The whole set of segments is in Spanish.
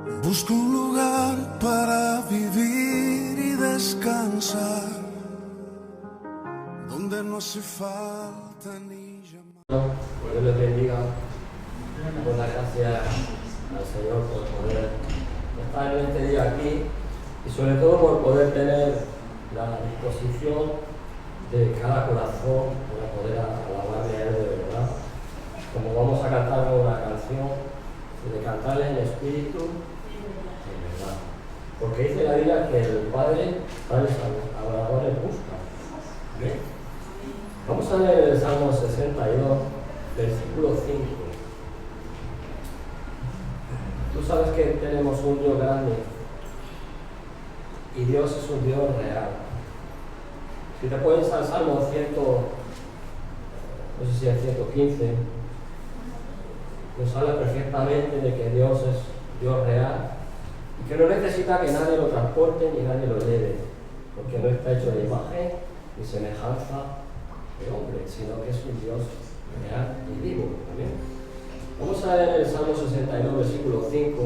Busco un lugar para vivir y descansar, donde no hace falta ni llamar. Dios les bendiga. Damos las gracias al Señor por poder estar en este día aquí y sobre todo por poder tener la disposición de cada corazón para poder alabarle a Él de verdad. Como vamos a cantar una canción, de cantarle en espíritu, en verdad. Porque dice la Biblia que el Padre tales adoradores busca. ¿Bien? Vamos a leer el Salmo 62, versículo 5. Tú sabes que tenemos un Dios grande y Dios es un Dios real. Si te puedes al Salmo 100, no sé si es 115, nos habla perfectamente de que Dios es Dios real y que no necesita que nadie lo transporte ni nadie lo lleve, porque no está hecho de imagen ni semejanza de hombre, sino que es un Dios real y vivo. ¿También? Vamos a leer el Salmo 62, versículo 5,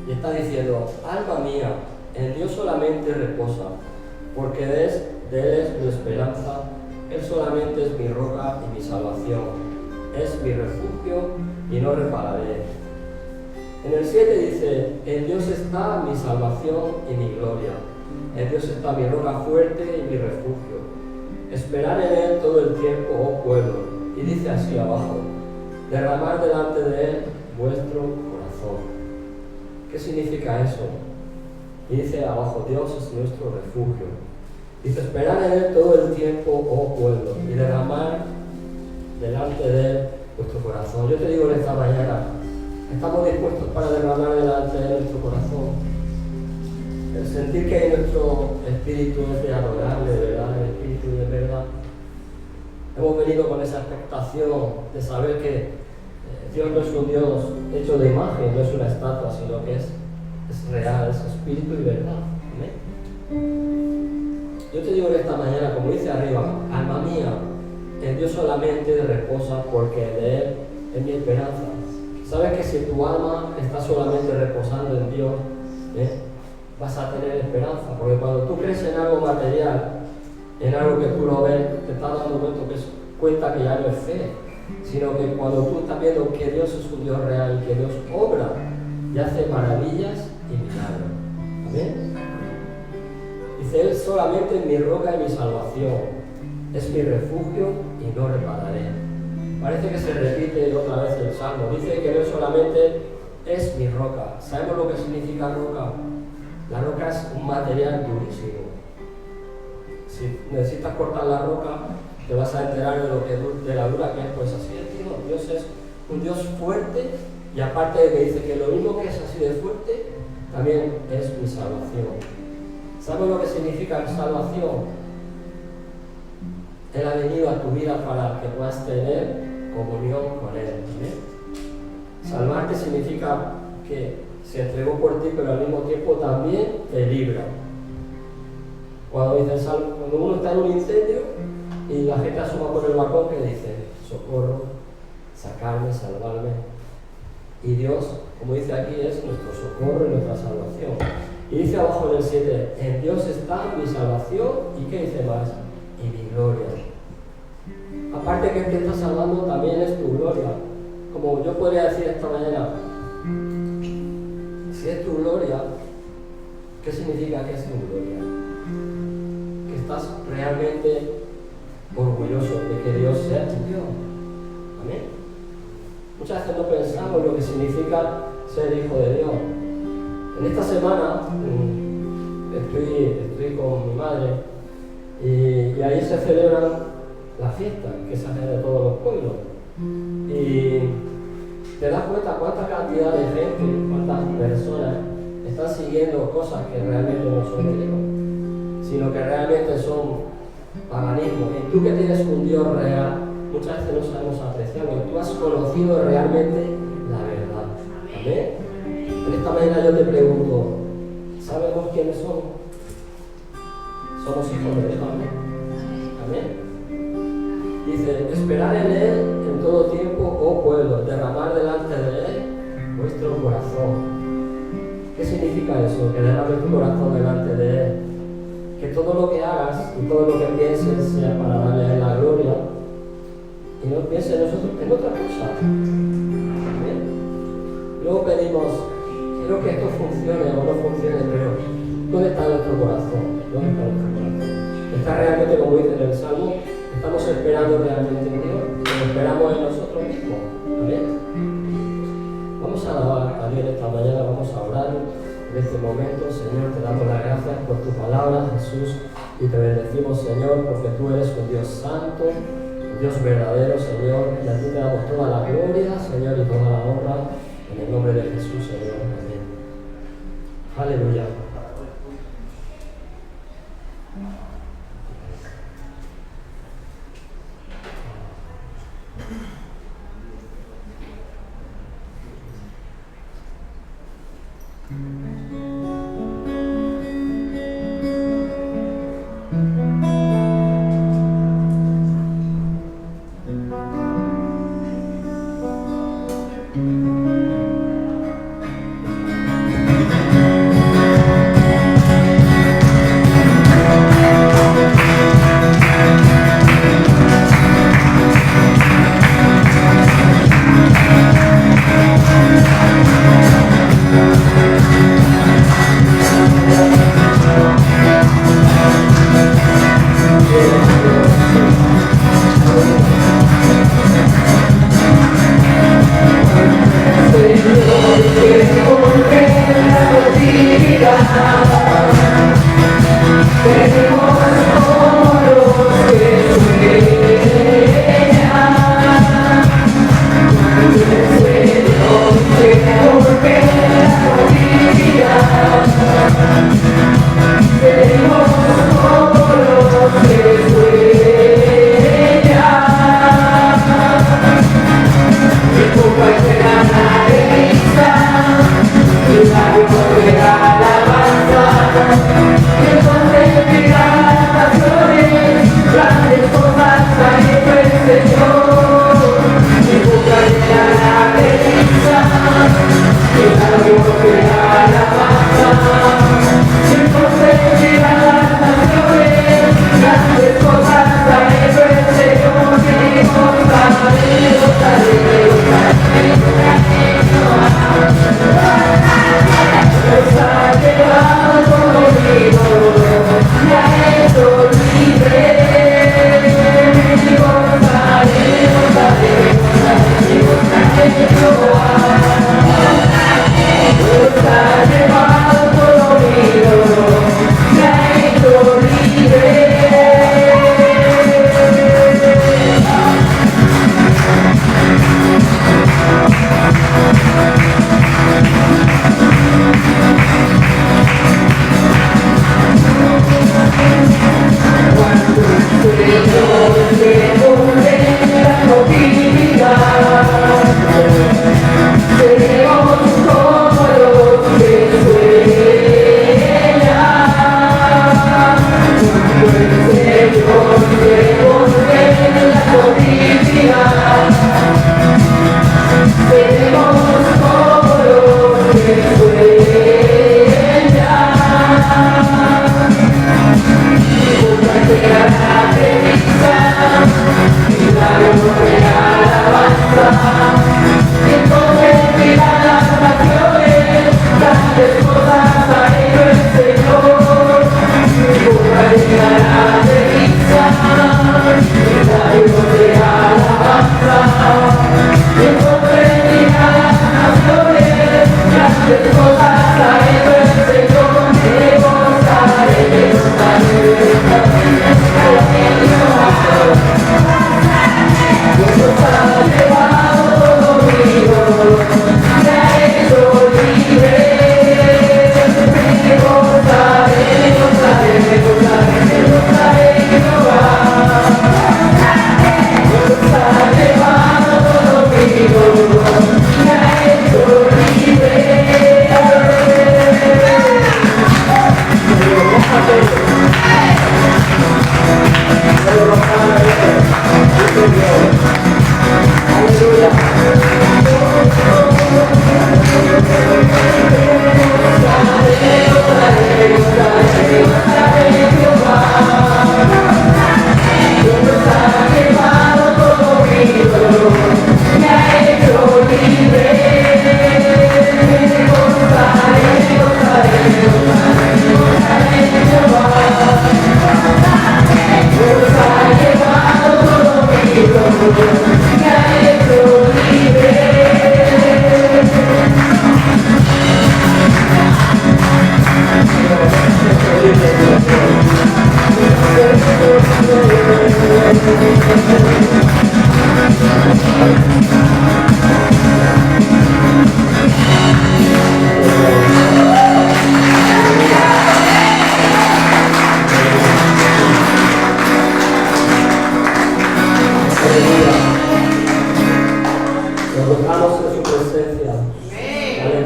y está diciendo: alma mía, en Dios solamente reposa, porque de Él es mi esperanza, Él solamente es mi roca y mi salvación, es mi refugio y no repararé. En el 7 dice: en Dios está mi salvación y mi gloria, en Dios está mi roca fuerte y mi refugio. Esperar en Él todo el tiempo, oh pueblo. Y dice así abajo: derramar delante de Él vuestro corazón. ¿Qué significa eso? Y dice abajo: Dios es nuestro refugio. Dice: esperar en Él todo el tiempo, oh pueblo, y derramar delante de Él vuestro corazón. Yo te digo en esta mañana, ¿estamos dispuestos para derramar delante de Él nuestro corazón? El sentir que nuestro espíritu es de adorarle, de verdad, el espíritu de verdad. Hemos venido con esa expectación de saber que Dios no es un Dios hecho de imagen, no es una estatua, sino que es real, es espíritu y verdad. ¿Amén? Yo te digo en esta mañana, como dice arriba: alma mía, en Dios solamente reposa, porque de Él es mi esperanza. ¿Sabes que si tu alma está solamente reposando en Dios, vas a tener esperanza? Porque cuando tú crees en algo material, en algo que tú lo ves, te estás dando cuenta que ya no es fe, sino que cuando tú estás viendo que Dios es un Dios real y que Dios obra y hace maravillas y milagros. ¿Amén? Dice: Él solamente es mi roca y mi salvación, es mi refugio y no repararé. Parece que se repite otra vez el Salmo. Dice que Dios solamente es mi roca. ¿Sabemos lo que significa roca? La roca es un material durísimo. Si necesitas cortar la roca, te vas a enterar de la dura que es. Pues así es Dios. Dios es un Dios fuerte, y aparte de que dice que lo mismo que es así de fuerte, también es mi salvación. ¿Sabes lo que significa salvación? Él ha venido a tu vida para que puedas tener comunión con Él. ¿Sí? Salvarte significa que se entregó por ti, pero al mismo tiempo también te libra. Cuando uno está en un incendio y la gente asoma por el balcón, que dice: socorro, sacarme, salvarme. Y Dios, como dice aquí, es nuestro socorro y nuestra salvación. Y dice abajo en el 7: en Dios está mi salvación. ¿Y qué dice más? Y mi gloria. Aparte que Él te está salvando, también es tu gloria. Como yo podría decir esta mañana, si es tu gloria, ¿qué significa que es tu gloria? Que estás realmente orgulloso de que Dios sea tu Dios. Amén. Muchas veces no pensamos lo que significa ser hijo de Dios. En esta semana estoy con mi madre y ahí se celebran las fiestas que se hacen de todos los pueblos. Y te das cuenta cuánta cantidad de gente, cuántas personas están siguiendo cosas que realmente no son de Dios, sino que realmente son paganismo. Y tú que tienes un Dios real, muchas veces no sabemos apreciarlo. Tú has conocido realmente la verdad. ¿Amén? En esta mañana yo te pregunto: ¿sabemos quiénes somos? Somos hijos de Dios. Amén. Dice: esperar en Él en todo tiempo, oh pueblo, derramar delante de Él vuestro corazón. significa eso, que derrames tu corazón delante de Él. Que todo lo que hagas y todo lo que pienses sea para darle a Él la gloria y no pienses nosotros en otra cosa. ¿Bien? Luego pedimos, quiero que esto funcione o no funcione, pero ¿dónde está nuestro corazón? ¿Dónde está nuestro corazón? ¿Está realmente, como dice en el Salmo, estamos esperando realmente en Dios o esperamos en nosotros mismos? ¿Bien? Vamos a alabar también esta mañana, vamos a orar en este momento. Señor, te damos las gracias por tu palabra, Jesús, y te bendecimos, Señor, porque tú eres un Dios santo, un Dios verdadero, Señor, y a ti te damos toda la gloria, Señor, y toda la honra, en el nombre de Jesús, Señor. Amén. Aleluya.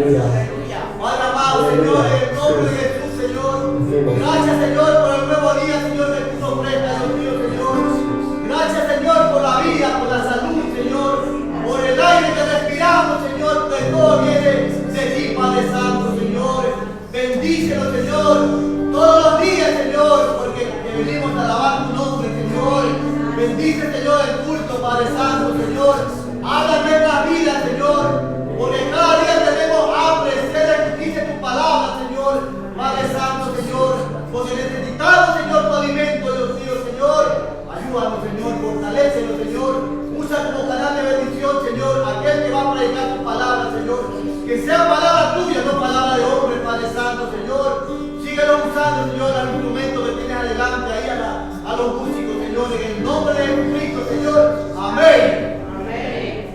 Aleluya. Padre amado, Señor, en el nombre de Jesús, Señor. Gracias, Señor, por el nuevo día, Señor, que tú nos prestas, Dios mío, Señor. Gracias, Señor, por la vida, por la salud, Señor. Por el aire que respiramos, Señor, que todo viene de ti, Padre Santo, Señor. Bendícelo, Señor, todos los días, Señor, porque te venimos a alabar tu nombre, Señor. Bendice, Señor, el culto, Padre Santo, Señor. Habla en nuestra vida, Señor, porque cada día tenemos hambre, sed de justicia en tu palabra, Señor. Padre Santo, Señor, porque necesitamos, Señor, tu alimento, Dios mío, Señor. Ayúdanos, Señor, fortalécenos, Señor. Usa como canal de bendición, Señor, aquel que va a predicar tu palabra, Señor. Que sea palabra tuya, no palabra de hombre, Padre Santo, Señor. Síguelo usando, Señor, al instrumento que tienes adelante ahí a los músicos, Señor, en el nombre de Jesucristo, Señor. Amén. Amén.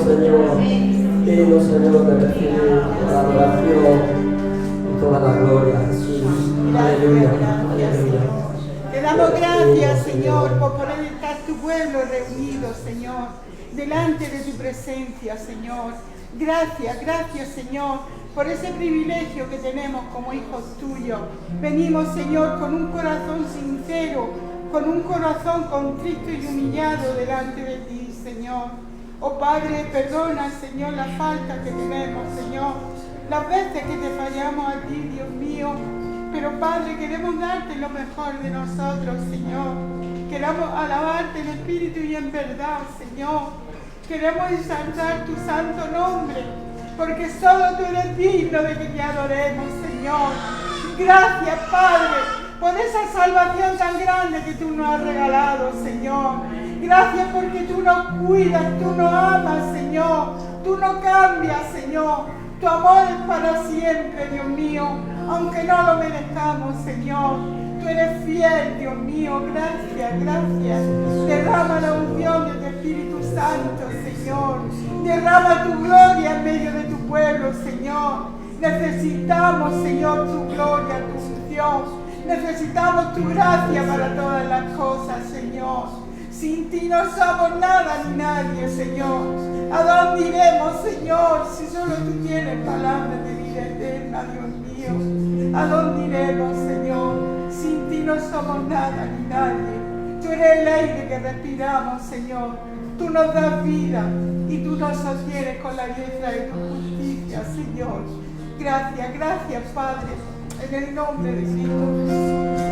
Señor, digno, Señor, de recibir toda la adoración y toda la gloria, Jesús. Aleluya, aleluya. Te damos gracias, Señor, por poder estar tu pueblo reunido, Señor, delante de tu presencia, Señor. Gracias, gracias, Señor, por ese privilegio que tenemos como hijos tuyos. Venimos, Señor, con un corazón sincero, con un corazón contrito y humillado delante de ti, Señor. Oh Padre, perdona, Señor, la falta que tenemos, Señor, las veces que te fallamos a ti, Dios mío. Pero Padre, queremos darte lo mejor de nosotros, Señor. Queremos alabarte en espíritu y en verdad, Señor. Queremos exaltar tu santo nombre, porque solo tú eres digno de que te adoremos, Señor. Gracias, Padre, por esa salvación tan grande que tú nos has regalado, Señor. Gracias porque tú nos cuidas, tú nos amas, Señor. Tú no cambias, Señor. Tu amor es para siempre, Dios mío, aunque no lo merezcamos, Señor. Tú eres fiel, Dios mío. Gracias, gracias. Derrama la unción de tu Espíritu Santo, Señor. Derrama tu gloria en medio de tu pueblo, Señor. Necesitamos, Señor, tu gloria, tu unción. Necesitamos tu gracia para todas las cosas, Señor. Sin ti no somos nada ni nadie, Señor. ¿A dónde iremos, Señor, si solo tú tienes palabras de vida eterna, Dios mío? ¿A dónde iremos, Señor? Sin ti no somos nada ni nadie. Tú eres el aire que respiramos, Señor. Tú nos das vida y tú nos sostienes con la diestra de tu justicia, Señor. Gracias, gracias, Padre, en el nombre de Cristo Jesús.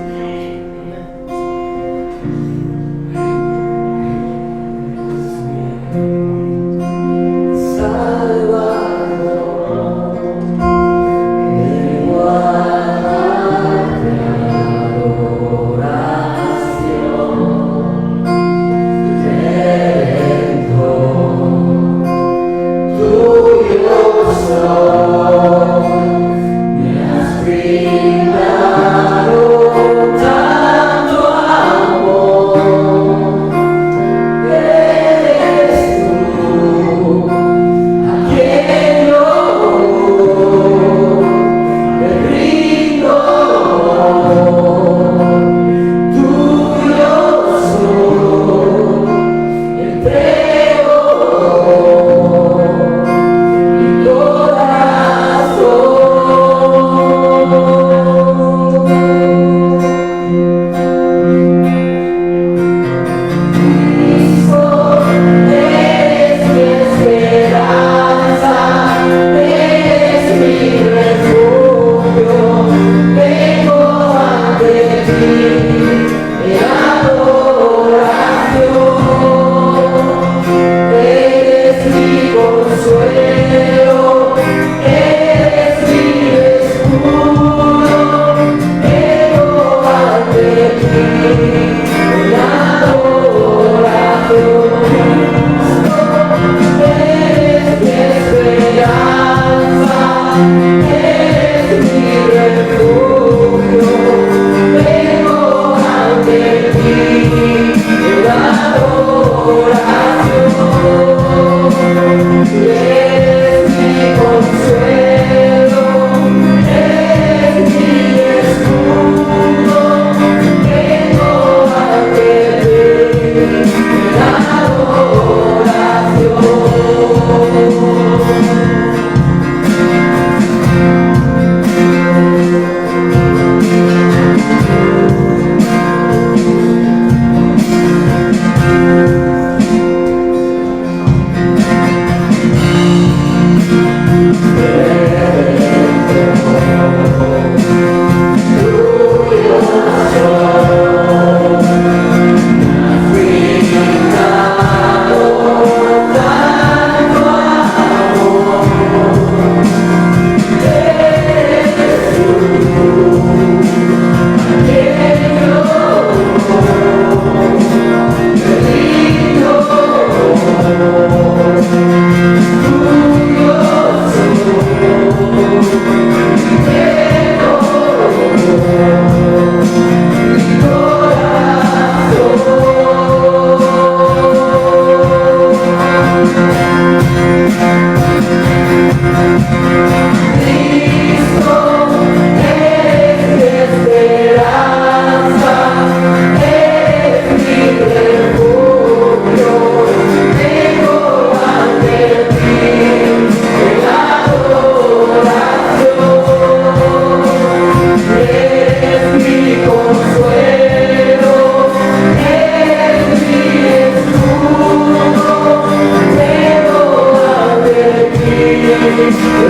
Me has brindado Precioso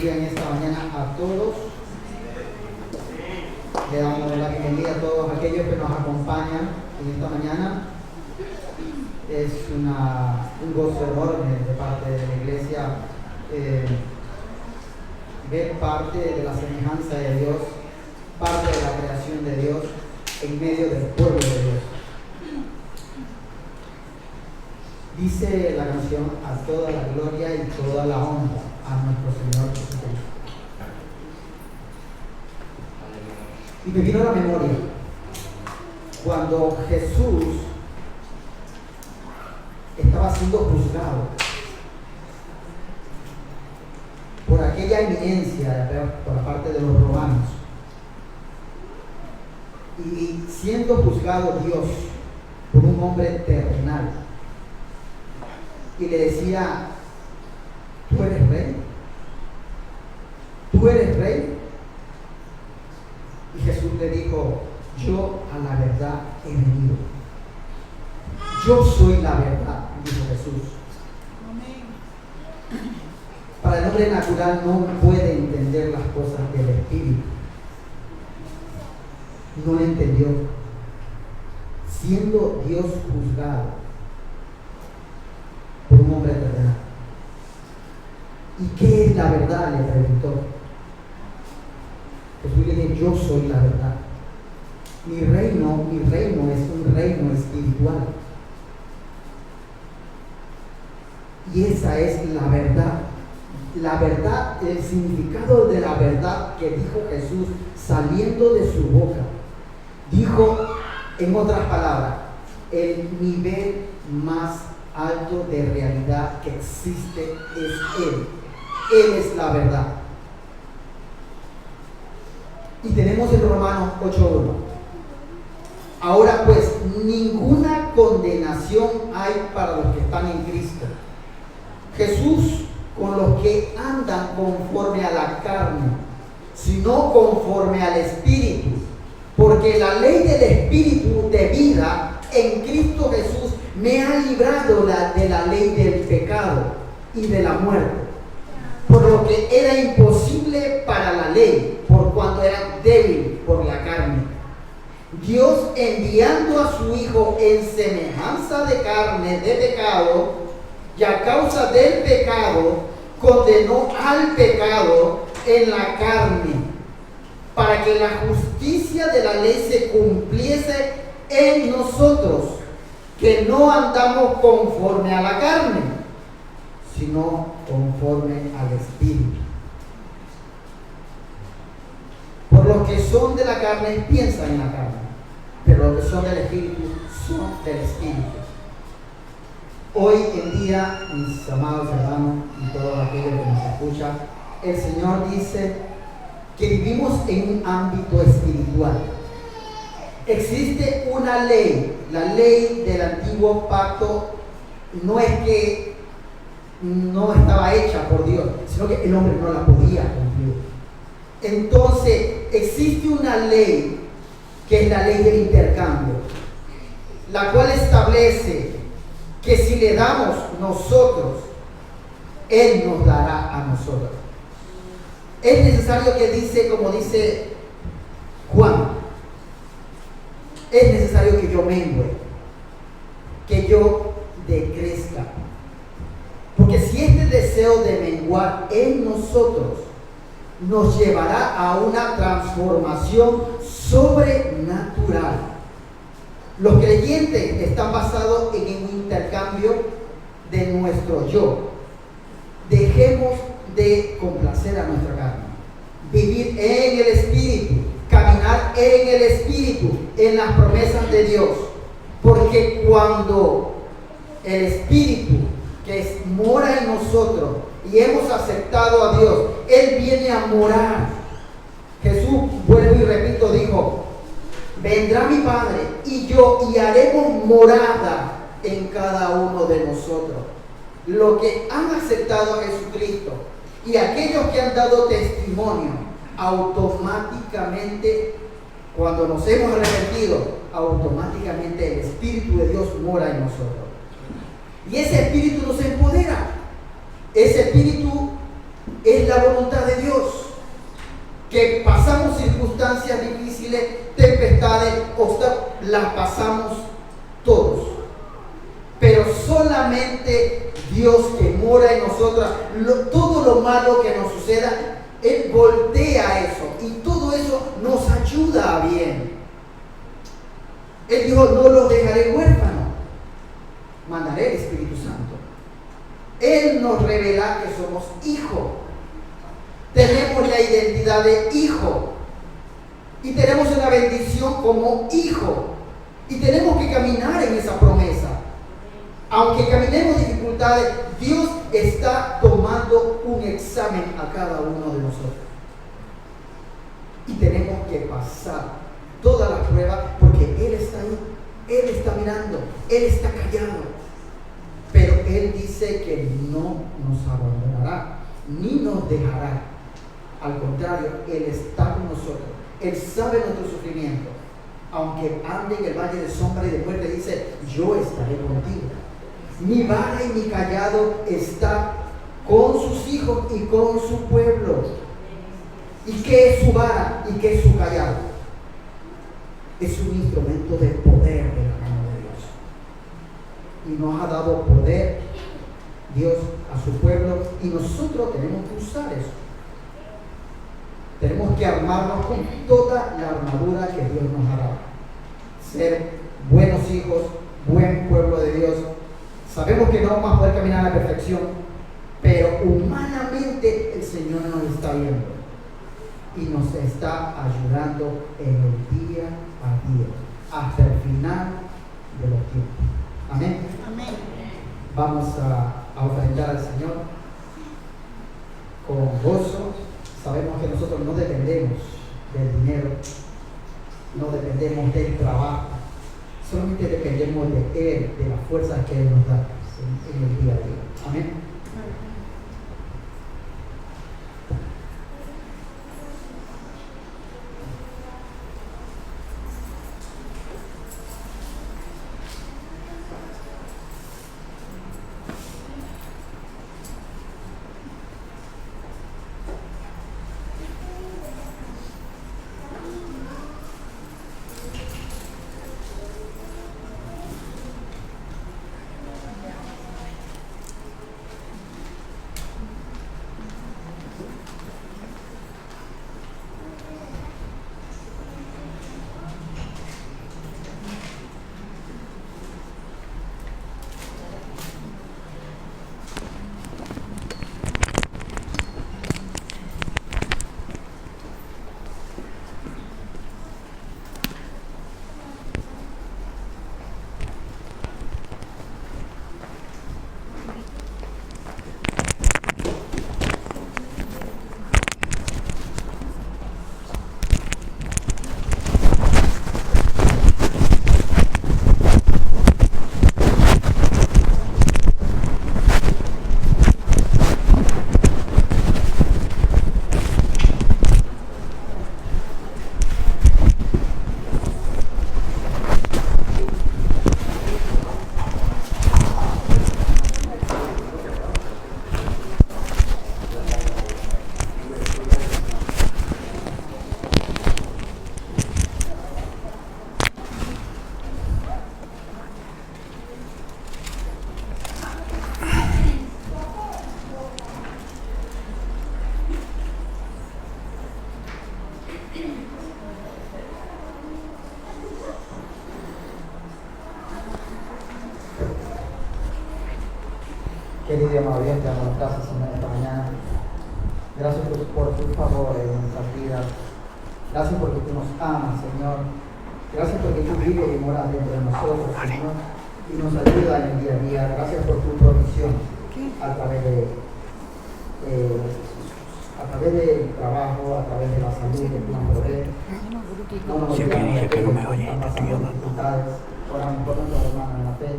bendiga en esta mañana a todos. Le damos la bienvenida a todos aquellos que nos acompañan en esta mañana. Es un gozo enorme de parte de la iglesia ver parte de la semejanza de Dios, parte de la creación de Dios en medio del pueblo de Dios. Dice la canción: a toda la gloria y toda la honra a nuestro Señor Jesucristo. Y me vino a la memoria cuando Jesús estaba siendo juzgado por aquella eminencia por la parte de los romanos, y siendo juzgado Dios por un hombre terrenal, y le decía: ¿tú eres rey? ¿Tú eres rey? Y Jesús le dijo: yo a la verdad he venido. Yo soy la verdad, dijo Jesús. Para el hombre natural no puede entender las cosas del Espíritu. No lo entendió. Siendo Dios juzgado por un hombre terrenal. ¿Y qué es la verdad?, le preguntó. Jesús le dijo: yo soy la verdad. Mi reino es un reino espiritual. Y esa es la verdad. La verdad, el significado de la verdad que dijo Jesús saliendo de su boca. Dijo, en otras palabras, el nivel más alto de realidad que existe es Él. Él es la verdad. Y tenemos en Romanos 8:1. Ahora pues, ninguna condenación hay para los que están en Cristo. Jesús, con los que andan conforme a la carne, sino conforme al Espíritu. Porque la ley del Espíritu de vida en Cristo Jesús me ha librado de la ley del pecado y de la muerte. Por lo que era imposible para la ley, por cuanto era débil por la carne. Dios, enviando a su Hijo en semejanza de carne de pecado, y a causa del pecado, condenó al pecado en la carne, para que la justicia de la ley se cumpliese en nosotros, que no andamos conforme a la carne, sino conforme al Espíritu. Por los que son de la carne piensan en la carne, pero los que son del Espíritu son del Espíritu. Hoy en día, mis amados hermanos y todos aquellos que nos escuchan, el Señor dice que vivimos en un ámbito espiritual. Existe una ley, la ley del antiguo pacto. No es que no estaba hecha por Dios, sino que el hombre no la podía cumplir. Entonces, existe una ley que es la ley del intercambio, la cual establece que si le damos nosotros, Él nos dará a nosotros. Es necesario que dice, como dice Juan, es necesario que yo mengüe, que yo decrezca. Porque si este deseo de menguar en nosotros nos llevará a una transformación sobrenatural. Los creyentes están basados en un intercambio de nuestro yo. Dejemos de complacer a nuestra carne, vivir en el Espíritu, caminar en el Espíritu, en las promesas de Dios. Porque cuando el Espíritu que mora en nosotros y hemos aceptado a Dios, Él viene a morar. Jesús, vuelvo y repito, dijo: vendrá mi Padre y haremos morada en cada uno de nosotros. Los que han aceptado a Jesucristo y aquellos que han dado testimonio, automáticamente, cuando nos hemos arrepentido, automáticamente el Espíritu de Dios mora en nosotros. Y ese Espíritu nos empodera. Ese Espíritu es la voluntad de Dios. Que pasamos circunstancias difíciles, tempestades, las pasamos todos. Pero solamente Dios que mora en nosotros, todo lo malo que nos suceda, Él voltea eso y todo eso nos ayuda a bien. Él dijo, no los dejaré huérfanos, mandaré el Espíritu Santo. Él nos revela que somos hijos. Tenemos la identidad de hijo y tenemos una bendición como hijo y tenemos que caminar en esa promesa. Aunque caminemos dificultades, Dios está tomando un examen a cada uno de nosotros y tenemos que pasar todas las pruebas porque Él está ahí, Él está mirando, Él está callado, pero Él dice que no nos abandonará ni nos dejará. Al contrario, Él está con nosotros. Él sabe nuestro sufrimiento. Aunque ande en el valle de sombra y de muerte, dice, yo estaré contigo. Mi vara y mi callado está con sus hijos y con su pueblo. ¿Y qué es su vara y qué es su callado? Es un instrumento de poder de la mano de Dios. Y nos ha dado poder Dios a su pueblo y nosotros tenemos que usar eso. Tenemos que armarnos con toda la armadura que Dios nos ha dado. Ser buenos hijos, buen pueblo de Dios. Sabemos que no vamos a poder caminar a la perfección, pero humanamente el Señor nos está viendo y nos está ayudando en el día a día, hasta el final de los tiempos. Amén. Amén. Vamos a ofrendar al Señor con gozo. Sabemos que nosotros no dependemos del dinero, no dependemos del trabajo, solamente dependemos de Él, de las fuerzas que Él nos da en el día a día. Amén. Querido y amado Dios, te damos gracias, Señor, esta mañana. Gracias por tu favor en nuestras vidas. Gracias porque tú nos amas, Señor. Gracias porque tú vives y moras dentro de nosotros, Señor, y nos ayuda en el día a día. Gracias por tu provisión a través del trabajo, a través de la salud que tú nos provees. No nos olvidemos de que están pasando dificultades. Oramos por nuestros hermanos en la fe.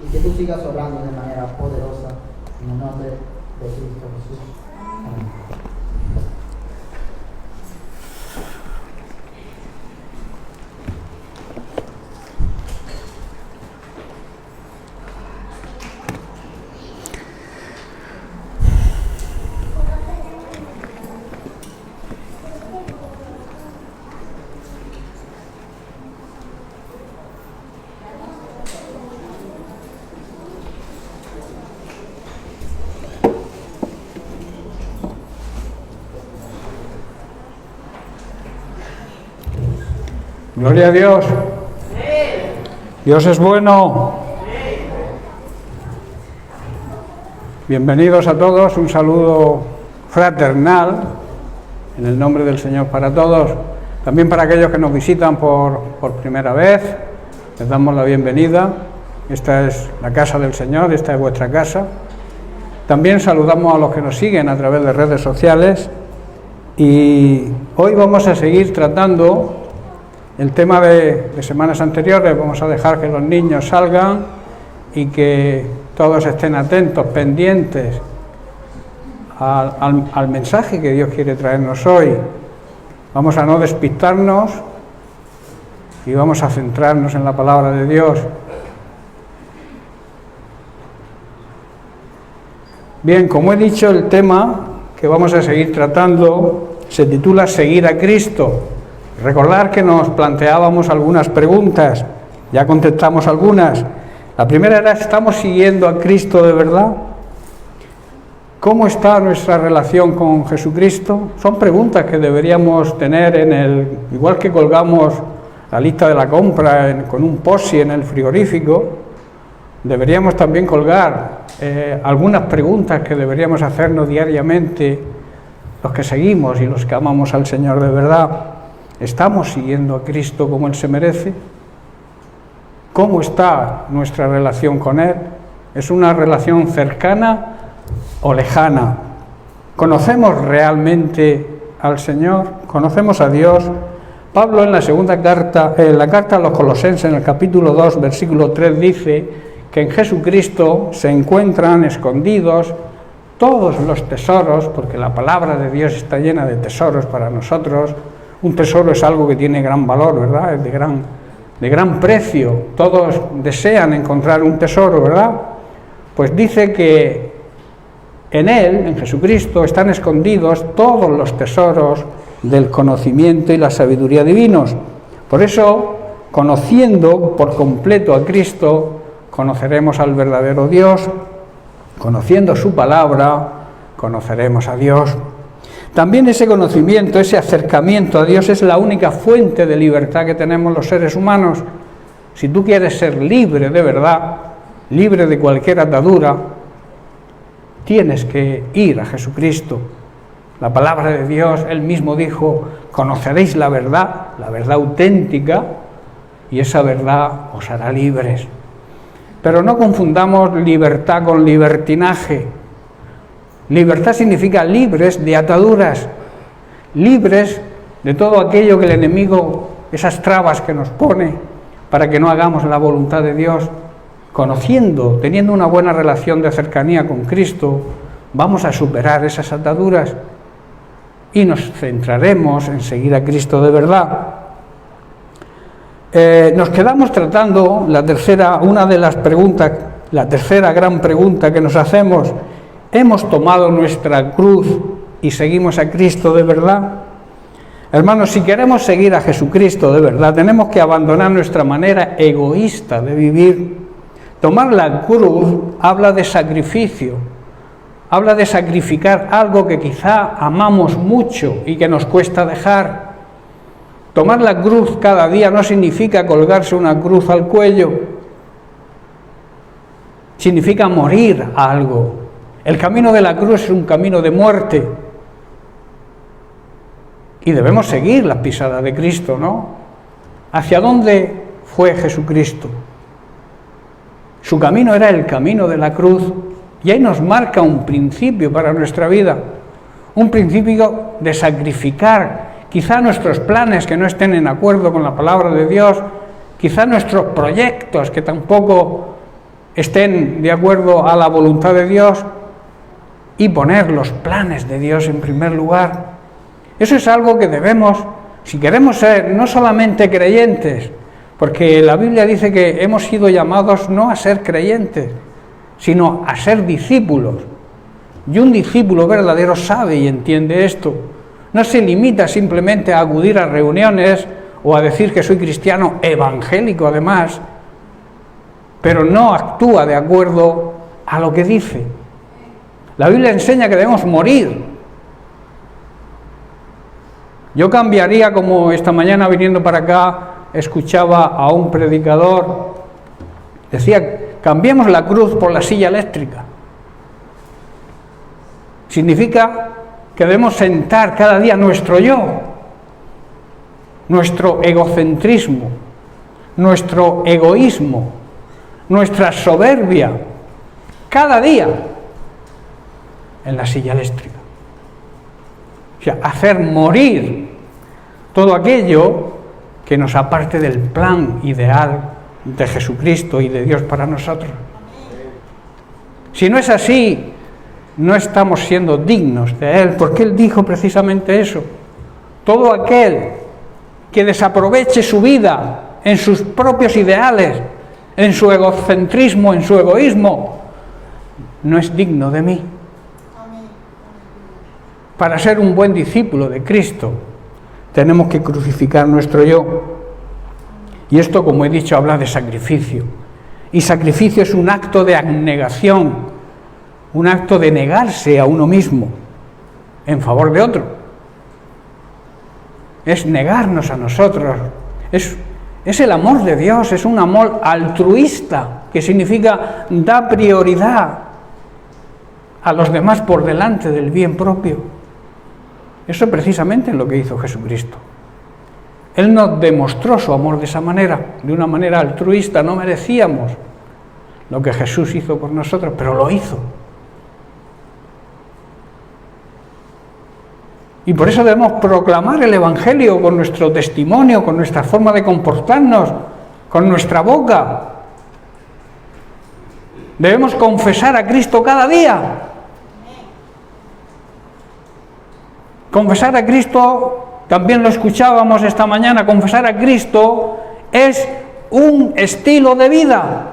Y que tú sigas obrando de manera poderosa en el nombre de Cristo Jesús. Amén. Gloria a Dios. Dios es bueno. Bienvenidos a todos, un saludo fraternal en el nombre del Señor para todos. También para aquellos que nos visitan por primera vez, les damos la bienvenida. Esta es la casa del Señor, esta es vuestra casa. También saludamos a los que nos siguen a través de redes sociales y hoy vamos a seguir tratando el tema de semanas anteriores. Vamos a dejar que los niños salgan y que todos estén atentos, pendientes al mensaje que Dios quiere traernos hoy. Vamos a no despistarnos y vamos a centrarnos en la palabra de Dios. Bien, como he dicho, el tema que vamos a seguir tratando se titula Seguir a Cristo. Recordar que nos planteábamos algunas preguntas, ya contestamos algunas. La primera era, ¿estamos siguiendo a Cristo de verdad? ¿Cómo está nuestra relación con Jesucristo? Son preguntas que deberíamos tener igual que colgamos la lista de la compra con un post-it en el frigorífico, deberíamos también colgar algunas preguntas que deberíamos hacernos diariamente los que seguimos y los que amamos al Señor de verdad. ¿Estamos siguiendo a Cristo como Él se merece? ¿Cómo está nuestra relación con Él? ¿Es una relación cercana o lejana? ¿Conocemos realmente al Señor? ¿Conocemos a Dios? Pablo en la segunda carta, en la carta a los Colosenses, en el capítulo 2, versículo 3, dice que en Jesucristo se encuentran escondidos todos los tesoros, porque la palabra de Dios está llena de tesoros para nosotros. Un tesoro es algo que tiene gran valor, ¿verdad? Es de gran precio. Todos desean encontrar un tesoro, ¿verdad? Pues dice que en Él, en Jesucristo, están escondidos todos los tesoros del conocimiento y la sabiduría divinos. Por eso, conociendo por completo a Cristo, conoceremos al verdadero Dios. Conociendo su palabra, conoceremos a Dios. También ese conocimiento, ese acercamiento a Dios es la única fuente de libertad que tenemos los seres humanos. Si tú quieres ser libre de verdad, libre de cualquier atadura, tienes que ir a Jesucristo. La palabra de Dios, Él mismo dijo, conoceréis la verdad auténtica, y esa verdad os hará libres. Pero no confundamos libertad con libertinaje. Libertad significa libres de ataduras, libres de todo aquello que el enemigo, esas trabas que nos pone para que no hagamos la voluntad de Dios. Conociendo, teniendo una buena relación de cercanía con Cristo, vamos a superar esas ataduras y nos centraremos en seguir a Cristo de verdad. Nos quedamos tratando la tercera gran pregunta que nos hacemos. ¿Hemos tomado nuestra cruz y seguimos a Cristo de verdad? Hermanos, si queremos seguir a Jesucristo de verdad, tenemos que abandonar nuestra manera egoísta de vivir. Tomar la cruz habla de sacrificio, habla de sacrificar algo que quizá amamos mucho y que nos cuesta dejar. Tomar la cruz cada día no significa colgarse una cruz al cuello, significa morir a algo. El camino de la cruz es un camino de muerte y debemos seguir las pisadas de Cristo, ¿no? ¿Hacia dónde fue Jesucristo? Su camino era el camino de la cruz y ahí nos marca un principio para nuestra vida, un principio de sacrificar quizá nuestros planes que no estén en acuerdo con la palabra de Dios, quizá nuestros proyectos que tampoco estén de acuerdo a la voluntad de Dios, y poner los planes de Dios en primer lugar. Eso es algo que debemos, si queremos ser no solamente creyentes, porque la Biblia dice que hemos sido llamados no a ser creyentes, sino a ser discípulos. Y un discípulo verdadero sabe y entiende esto. No se limita simplemente a acudir a reuniones o a decir que soy cristiano evangélico además, pero no actúa de acuerdo a lo que dice. La Biblia enseña que debemos morir. Yo cambiaría, como esta mañana viniendo para acá, escuchaba a un predicador, decía, cambiemos la cruz por la silla eléctrica. Significa que debemos sentar cada día nuestro yo, nuestro egocentrismo, nuestro egoísmo, nuestra soberbia, cada día en la silla eléctrica. O sea, hacer morir todo aquello que nos aparte del plan ideal de Jesucristo y de Dios para nosotros. Si no es así, no estamos siendo dignos de Él, porque Él dijo precisamente eso. Todo aquel que desaproveche su vida en sus propios ideales, en su egocentrismo, en su egoísmo, no es digno de mí. Para ser un buen discípulo de Cristo, tenemos que crucificar nuestro yo. Y esto, como he dicho, habla de sacrificio. Y sacrificio es un acto de abnegación, un acto de negarse a uno mismo en favor de otro. Es negarnos a nosotros. Es el amor de Dios, es un amor altruista, que significa dar prioridad a los demás por delante del bien propio. Eso precisamente es lo que hizo Jesucristo. Él nos demostró su amor de esa manera, de una manera altruista. No merecíamos lo que Jesús hizo por nosotros, pero lo hizo. Y por eso debemos proclamar el Evangelio con nuestro testimonio, con nuestra forma de comportarnos, con nuestra boca. Debemos confesar a Cristo cada día. Confesar a Cristo, también lo escuchábamos esta mañana, confesar a Cristo es un estilo de vida.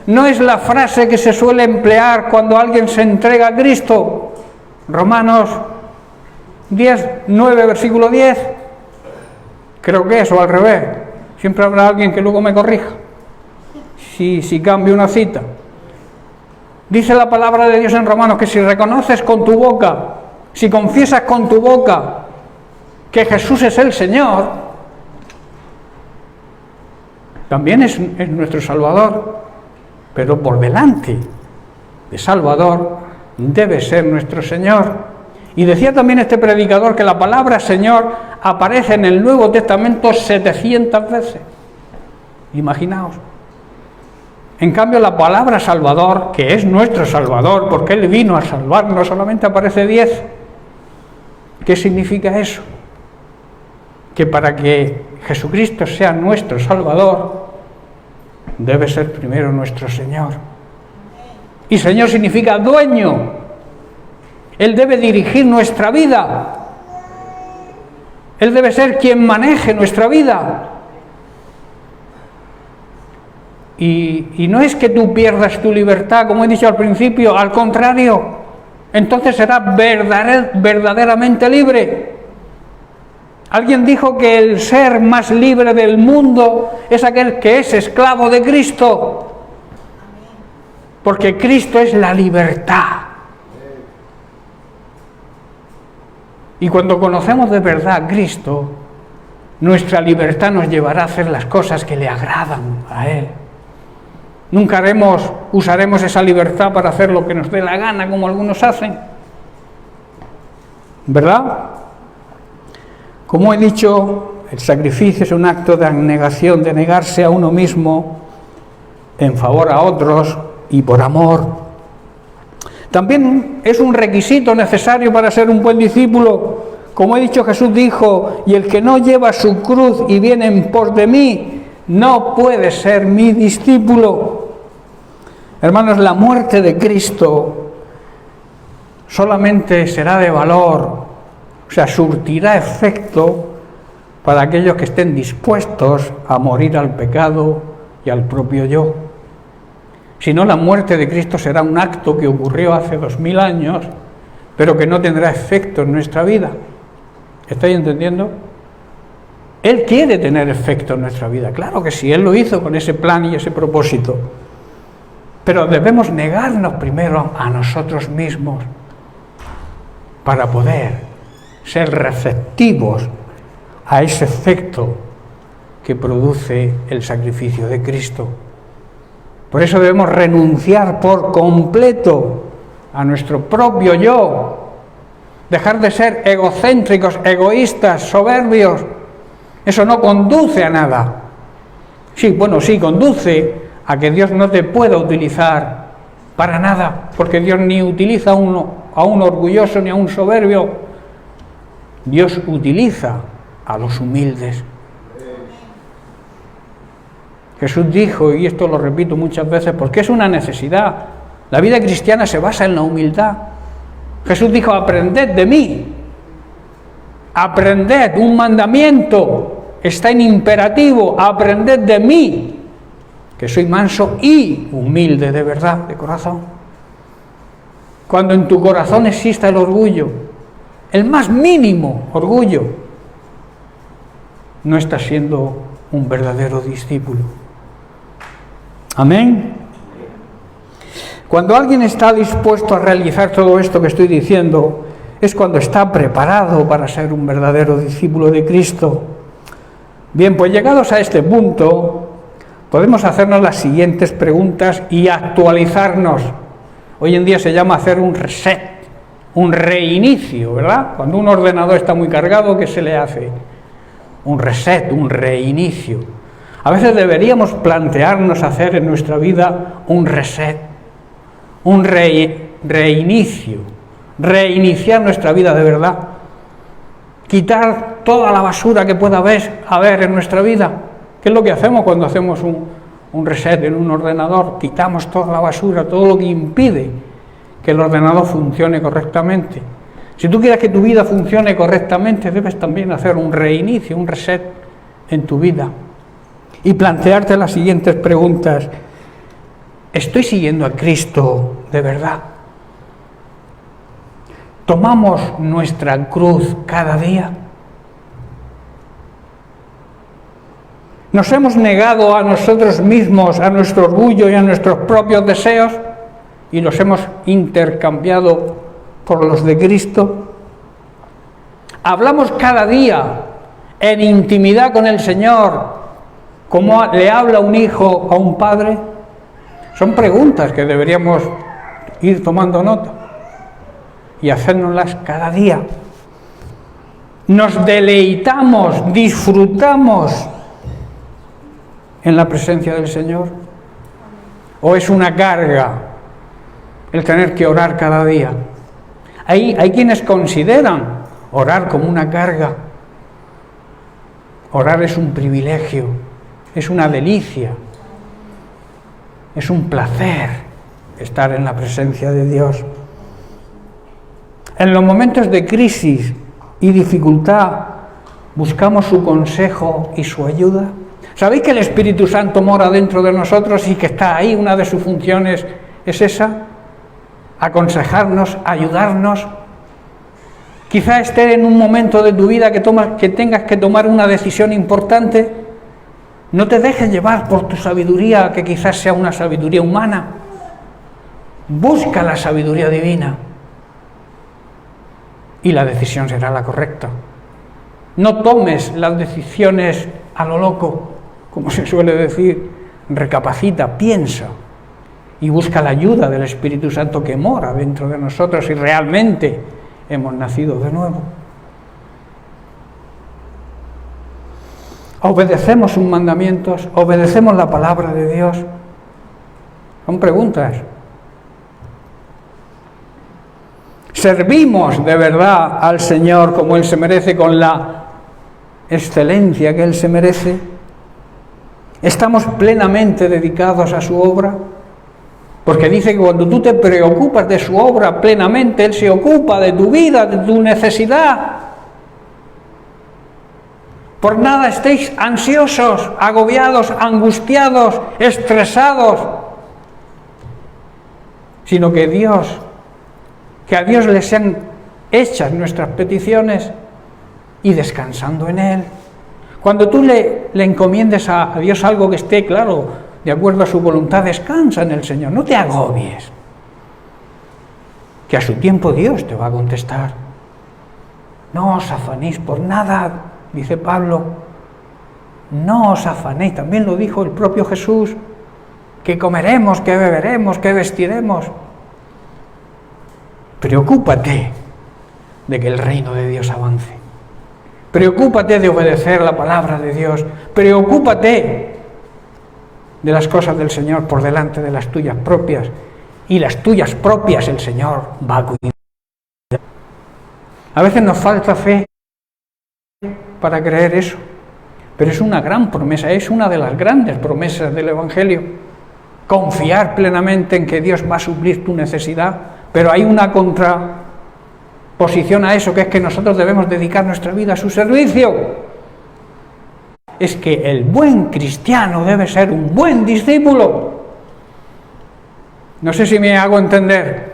No es la frase que se suele emplear cuando alguien se entrega a Cristo. Romanos 9, versículo 10. Creo que es, o al revés. Siempre habrá alguien que luego me corrija si cambio una cita. Dice la palabra de Dios en Romanos que si reconoces con tu boca, si confiesas con tu boca que Jesús es el Señor, también es nuestro Salvador, pero por delante de Salvador debe ser nuestro Señor. Y decía también este predicador que la palabra Señor aparece en el Nuevo Testamento 700 veces. Imaginaos. En cambio, la palabra Salvador, que es nuestro Salvador, porque Él vino a salvarnos, solamente aparece 10. ¿Qué significa eso? Que para que Jesucristo sea nuestro Salvador, debe ser primero nuestro Señor. Y Señor significa dueño. Él debe dirigir nuestra vida. Él debe ser quien maneje nuestra vida. Y no es que tú pierdas tu libertad, como he dicho al principio, al contrario. Entonces serás verdaderamente libre. Alguien dijo que el ser más libre del mundo es aquel que es esclavo de Cristo. Porque Cristo es la libertad. Y cuando conocemos de verdad a Cristo, nuestra libertad nos llevará a hacer las cosas que le agradan a Él. Nunca usaremos esa libertad para hacer lo que nos dé la gana, como algunos hacen. ¿Verdad? Como he dicho, el sacrificio es un acto de abnegación, de negarse a uno mismo en favor a otros y por amor. También es un requisito necesario para ser un buen discípulo. Como he dicho, Jesús dijo, y el que no lleva su cruz y viene en pos de mí, no puede ser mi discípulo. Hermanos, la muerte de Cristo solamente será de valor, o sea, surtirá efecto para aquellos que estén dispuestos a morir al pecado y al propio yo. Si no, la muerte de Cristo será un acto que ocurrió hace 2000 años, pero que no tendrá efecto en nuestra vida. ¿Estáis entendiendo? Él quiere tener efecto en nuestra vida, claro que sí, Él lo hizo con ese plan y ese propósito. Pero debemos negarnos primero a nosotros mismos para poder ser receptivos a ese efecto que produce el sacrificio de Cristo. Por eso debemos renunciar por completo a nuestro propio yo, dejar de ser egocéntricos, egoístas, soberbios. Eso no conduce a nada. Sí, conduce a que Dios no te pueda utilizar para nada, porque Dios ni utiliza a un orgulloso ni a un soberbio. Dios utiliza a los humildes. Jesús dijo, y esto lo repito muchas veces porque es una necesidad, la vida cristiana se basa en la humildad. Jesús dijo, aprended de mí. Aprended, un mandamiento, está en imperativo, aprended de mí, que soy manso y humilde de verdad, de corazón. Cuando en tu corazón exista el orgullo, el más mínimo orgullo, no estás siendo un verdadero discípulo. Amén. Cuando alguien está dispuesto a realizar todo esto que estoy diciendo, es cuando está preparado para ser un verdadero discípulo de Cristo. Bien, pues llegados a este punto, podemos hacernos las siguientes preguntas y actualizarnos. Hoy en día se llama hacer un reset, un reinicio, ¿verdad? Cuando un ordenador está muy cargado, ¿qué se le hace? Un reset, un reinicio. A veces deberíamos plantearnos hacer en nuestra vida un reset, un reinicio, reiniciar nuestra vida de verdad, quitar toda la basura que pueda haber en nuestra vida. ¿Qué es lo que hacemos cuando hacemos un reset en un ordenador? Quitamos toda la basura, todo lo que impide que el ordenador funcione correctamente. Si tú quieres que tu vida funcione correctamente, debes también hacer un reinicio, un reset en tu vida y plantearte las siguientes preguntas. ¿Estoy siguiendo a Cristo de verdad? ¿Tomamos nuestra cruz cada día? ¿Nos hemos negado a nosotros mismos, a nuestro orgullo y a nuestros propios deseos y los hemos intercambiado por los de Cristo? ¿Hablamos cada día en intimidad con el Señor como le habla un hijo a un padre? Son preguntas que deberíamos ir tomando nota y hacérnoslas cada día. ¿Nos deleitamos, disfrutamos en la presencia del Señor? ¿O es una carga el tener que orar cada día? Hay quienes consideran orar como una carga. Orar es un privilegio, es una delicia, es un placer estar en la presencia de Dios. En los momentos de crisis y dificultad, ¿buscamos su consejo y su ayuda? ¿Sabéis que el Espíritu Santo mora dentro de nosotros y que está ahí? Una de sus funciones es esa, aconsejarnos, ayudarnos. Quizá esté en un momento de tu vida que tengas que tomar una decisión importante. No te dejes llevar por tu sabiduría, que quizás sea una sabiduría humana. Busca la sabiduría divina y la decisión será la correcta. No tomes las decisiones a lo loco, como se suele decir. Recapacita, piensa y busca la ayuda del Espíritu Santo que mora dentro de nosotros y realmente hemos nacido de nuevo. ¿Obedecemos sus mandamientos? ¿Obedecemos la palabra de Dios? Son preguntas. ¿Servimos de verdad al Señor como Él se merece, con la excelencia que Él se merece? ¿Estamos plenamente dedicados a su obra? Porque dice que cuando tú te preocupas de su obra plenamente, Él se ocupa de tu vida, de tu necesidad. Por nada estéis ansiosos, agobiados, angustiados, estresados, sino que a Dios le sean hechas nuestras peticiones y descansando en Él. Cuando tú le encomiendes a Dios algo que esté claro, de acuerdo a su voluntad, descansa en el Señor, no te agobies, que a su tiempo Dios te va a contestar. No os afanéis por nada, dice Pablo, no os afanéis, también lo dijo el propio Jesús, que comeremos, que beberemos, que vestiremos. Preocúpate de que el reino de Dios avance. Preocúpate de obedecer la palabra de Dios. Preocúpate de las cosas del Señor por delante de las tuyas propias. Y las tuyas propias el Señor va a cuidar. A veces nos falta fe para creer eso. Pero es una gran promesa, es una de las grandes promesas del Evangelio. Confiar plenamente en que Dios va a suplir tu necesidad. Pero hay una contraposición a eso, que es que nosotros debemos dedicar nuestra vida a su servicio. Es que el buen cristiano debe ser un buen discípulo. No sé si me hago entender.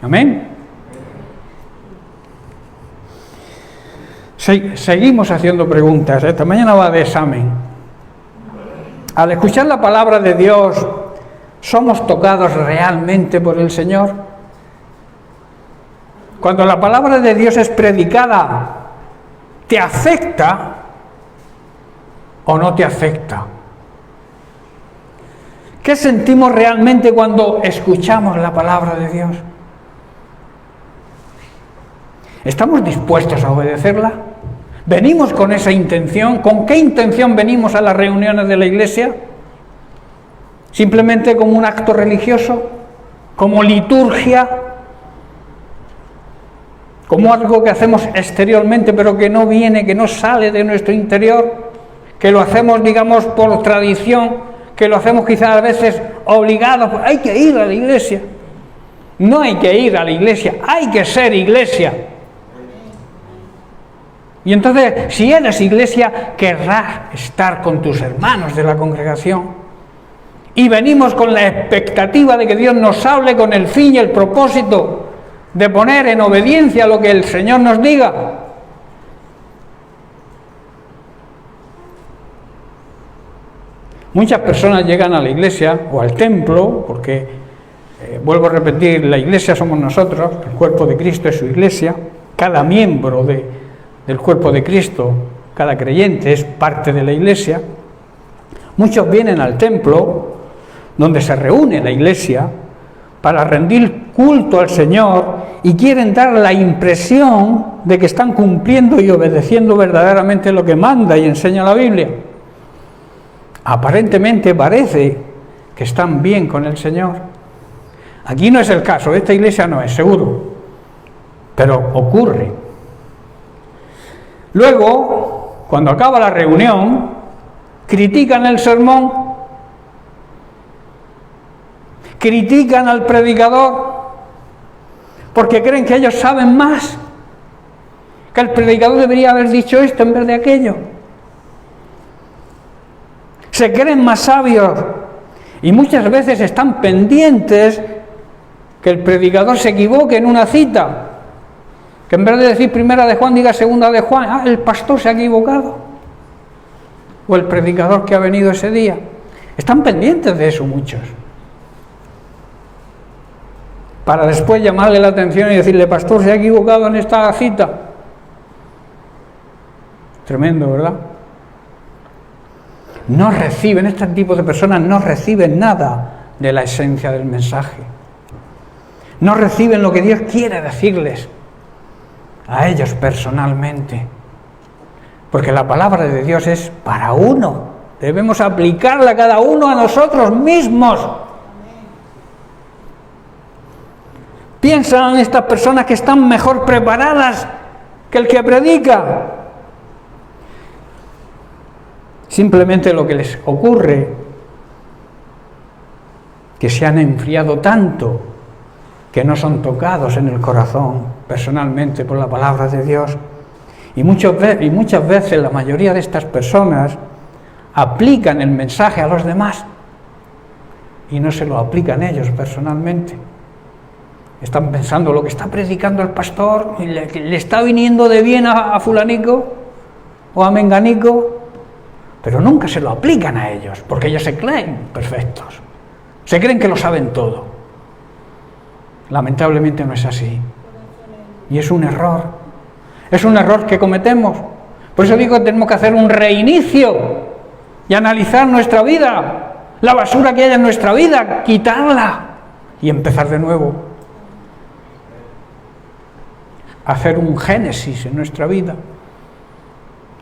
Amén. Seguimos haciendo preguntas. Esta mañana va de examen. Al escuchar la palabra de Dios, ¿somos tocados realmente por el Señor? Cuando la palabra de Dios es predicada, ¿te afecta o no te afecta? ¿Qué sentimos realmente cuando escuchamos la palabra de Dios? ¿Estamos dispuestos a obedecerla? ¿Venimos con esa intención? ¿Con qué intención venimos a las reuniones de la iglesia? ¿Simplemente como un acto religioso? ¿Como liturgia? ¿Como algo que hacemos exteriormente pero que no viene, que no sale de nuestro interior? ¿Que lo hacemos, digamos, por tradición? ¿Que lo hacemos quizás a veces obligados? Hay que ir a la iglesia. No hay que ir a la iglesia, hay que ser iglesia. Y entonces, si eres iglesia, querrás estar con tus hermanos de la congregación. Y venimos con la expectativa de que Dios nos hable con el fin y el propósito de poner en obediencia lo que el Señor nos diga. Muchas personas llegan a la iglesia o al templo, porque, vuelvo a repetir, la iglesia somos nosotros, el cuerpo de Cristo es su iglesia, cada miembro del cuerpo de Cristo, cada creyente es parte de la iglesia. Muchos vienen al templo, donde se reúne la iglesia, para rendir culto al Señor y quieren dar la impresión de que están cumpliendo y obedeciendo verdaderamente lo que manda y enseña la Biblia. Aparentemente parece que están bien con el Señor. Aquí no es el caso, esta iglesia no es, seguro, pero ocurre. Luego, cuando acaba la reunión, critican el sermón, critican al predicador, porque creen que ellos saben más, que el predicador debería haber dicho esto en vez de aquello. Se creen más sabios y muchas veces están pendientes que el predicador se equivoque en una cita, que en vez de decir primera de Juan diga segunda de Juan. El pastor se ha equivocado, o el predicador que ha venido ese día. Están pendientes de eso muchos, para después llamarle la atención y decirle: pastor, se ha equivocado en esta cita. Tremendo, ¿verdad? No reciben, este tipo de personas no reciben nada de la esencia del mensaje. No reciben lo que Dios quiere decirles a ellos personalmente. Porque la palabra de Dios es para uno. Debemos aplicarla cada uno a nosotros mismos. ¿Piensan estas personas que están mejor preparadas que el que predica? Simplemente lo que les ocurre, que se han enfriado tanto que no son tocados en el corazón personalmente por la palabra de Dios. Y muchas veces la mayoría de estas personas aplican el mensaje a los demás y no se lo aplican ellos personalmente. Están pensando: lo que está predicando el pastor le está viniendo de bien a fulanico o a menganico, pero nunca se lo aplican a ellos, porque ellos se creen perfectos, se creen que lo saben todo. Lamentablemente no es así, y es un error que cometemos, Por eso digo que tenemos que hacer un reinicio y analizar nuestra vida, la basura que haya en nuestra vida, quitarla y empezar de nuevo. Hacer un génesis en nuestra vida,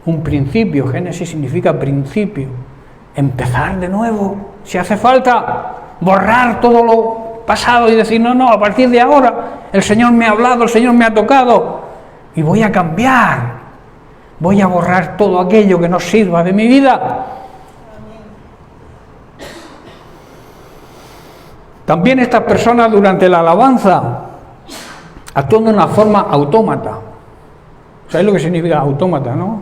un principio. Génesis significa principio. Empezar de nuevo, si hace falta, borrar todo lo pasado y decir, no, a partir de ahora el Señor me ha hablado, el Señor me ha tocado y voy a cambiar, voy a borrar todo aquello que no sirva de mi vida. También estas personas durante la alabanza actúan de una forma autómata. ¿Sabéis lo que significa autómata, no?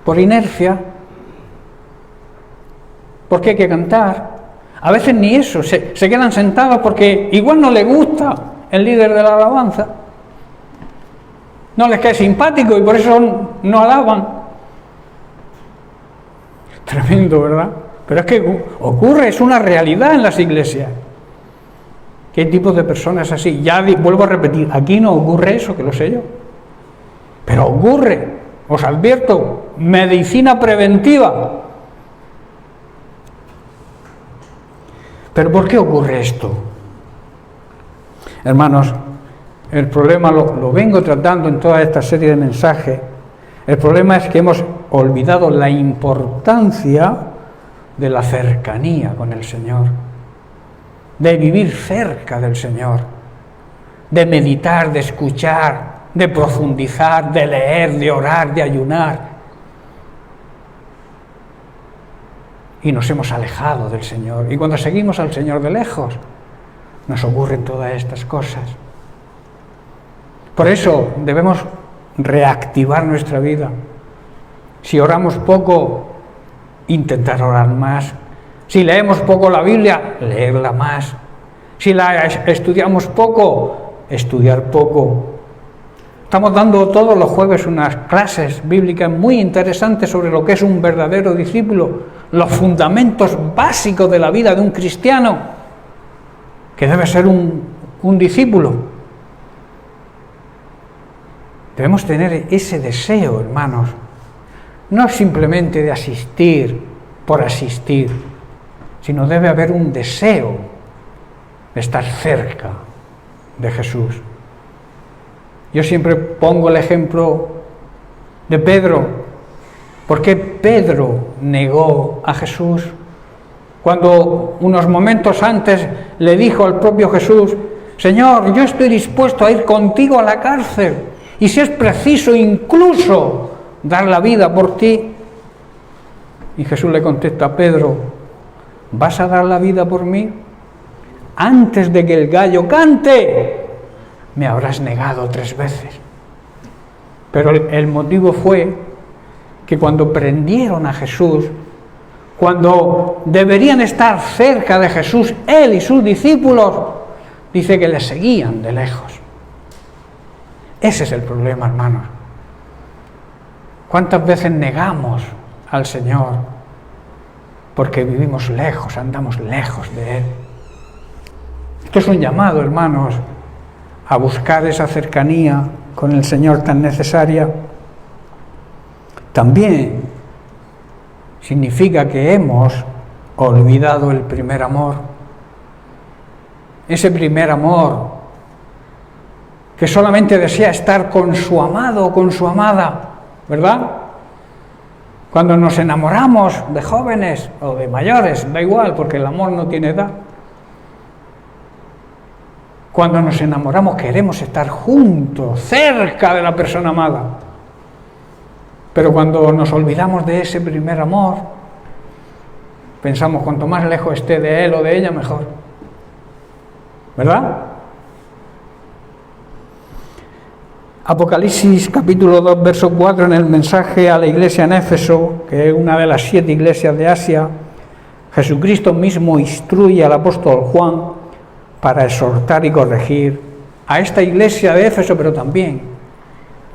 Por inercia. Porque hay que cantar. A veces ni eso, se quedan sentados porque igual no les gusta el líder de la alabanza. No les cae simpático y por eso no alaban. Tremendo, ¿verdad? Pero es que ocurre, es una realidad en las iglesias. ¿Qué tipo de personas así? Ya vuelvo a repetir, aquí no ocurre eso, que lo sé yo. Pero ocurre, os advierto, medicina preventiva. ¿Pero por qué ocurre esto? Hermanos, el problema lo vengo tratando en toda esta serie de mensajes. El problema es que hemos olvidado la importancia de la cercanía con el Señor, de vivir cerca del Señor, de meditar, de escuchar, de profundizar, de leer, de orar, de ayunar. Y nos hemos alejado del Señor. Y cuando seguimos al Señor de lejos, nos ocurren todas estas cosas. Por eso debemos reactivar nuestra vida. Si oramos poco, intentar orar más. Si leemos poco la Biblia, leerla más. Si la estudiamos poco, estudiar poco. Estamos dando todos los jueves unas clases bíblicas muy interesantes sobre lo que es un verdadero discípulo, los fundamentos básicos de la vida de un cristiano, que debe ser un discípulo. Debemos tener ese deseo, hermanos, no simplemente de asistir por asistir, sino debe haber un deseo de estar cerca de Jesús. Yo siempre pongo el ejemplo de Pedro. ¿Por qué Pedro negó a Jesús? Cuando unos momentos antes le dijo al propio Jesús, Señor, yo estoy dispuesto a ir contigo a la cárcel y si es preciso incluso dar la vida por ti. Y Jesús le contesta a Pedro, ¿vas a dar la vida por mí? Antes de que el gallo cante, me habrás negado 3 veces. Pero el motivo fue que cuando prendieron a Jesús, cuando deberían estar cerca de Jesús, él y sus discípulos, dice que le seguían de lejos. Ese es el problema, hermanos. ¿Cuántas veces negamos al Señor porque vivimos lejos, andamos lejos de Él? Esto es un llamado, hermanos, a buscar esa cercanía con el Señor tan necesaria. También significa que hemos olvidado el primer amor. Ese primer amor que solamente desea estar con su amado o con su amada, ¿verdad? Cuando nos enamoramos de jóvenes o de mayores, da igual, porque el amor no tiene edad. Cuando nos enamoramos queremos estar juntos, cerca de la persona amada. Pero cuando nos olvidamos de ese primer amor, pensamos cuanto más lejos esté de él o de ella, mejor. ¿Verdad? Apocalipsis capítulo 2, verso 4, en el mensaje a la iglesia en Éfeso, que es una de las 7 iglesias de Asia, Jesucristo mismo instruye al apóstol Juan para exhortar y corregir a esta iglesia de Éfeso, pero también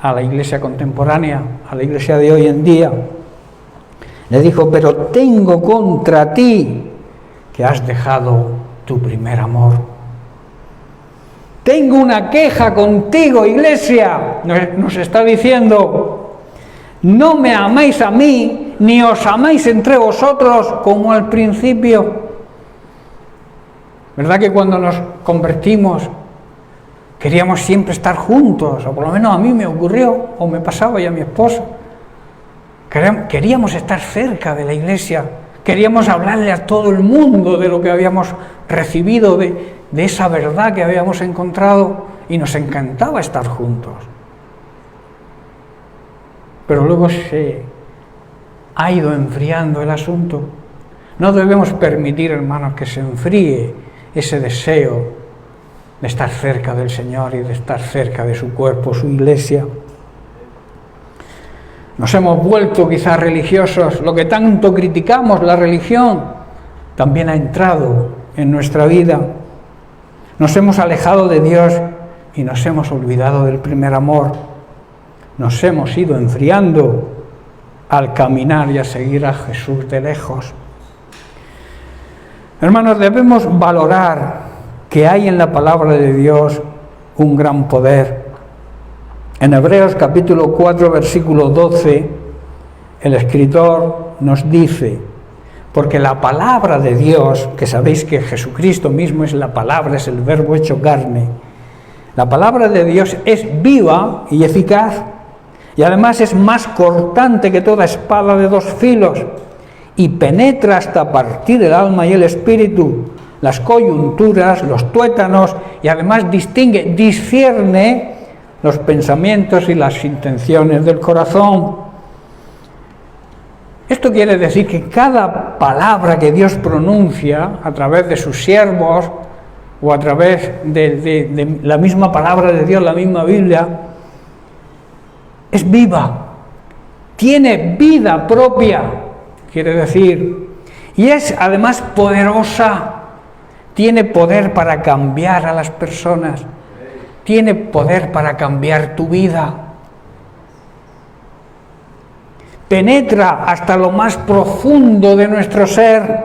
a la iglesia contemporánea, a la iglesia de hoy en día. Le dijo, pero tengo contra ti que has dejado tu primer amor. Tengo una queja contigo, iglesia, nos está diciendo. no me amáis a mí, ni os amáis entre vosotros como al principio. ¿Verdad que cuando nos convertimos queríamos siempre estar juntos? O por lo menos a mí me ocurrió, o me pasaba y a mi esposa. Queríamos estar cerca de la iglesia, queríamos hablarle a todo el mundo de lo que habíamos recibido, de esa verdad que habíamos encontrado, y nos encantaba estar juntos. Pero luego se ha ido enfriando el asunto. No debemos permitir, hermanos, que se enfríe ese deseo de estar cerca del Señor y de estar cerca de su cuerpo, su iglesia. Nos hemos vuelto quizás religiosos. Lo que tanto criticamos, la religión, también ha entrado en nuestra vida. Nos hemos alejado de Dios y nos hemos olvidado del primer amor. Nos hemos ido enfriando al caminar y a seguir a Jesús de lejos. Hermanos, debemos valorar que hay en la palabra de Dios un gran poder. En Hebreos capítulo 4, versículo 12, el escritor nos dice: porque la palabra de Dios, que sabéis que Jesucristo mismo es la palabra, es el verbo hecho carne, la palabra de Dios es viva y eficaz, y además es más cortante que toda espada de dos filos, y penetra hasta partir el alma y el espíritu, las coyunturas, los tuétanos, y además discierne los pensamientos y las intenciones del corazón. Esto quiere decir que cada palabra que Dios pronuncia a través de sus siervos o a través de la misma palabra de Dios, la misma Biblia, es viva, tiene vida propia, quiere decir, y es además poderosa, tiene poder para cambiar a las personas, tiene poder para cambiar tu vida. Penetra hasta lo más profundo de nuestro ser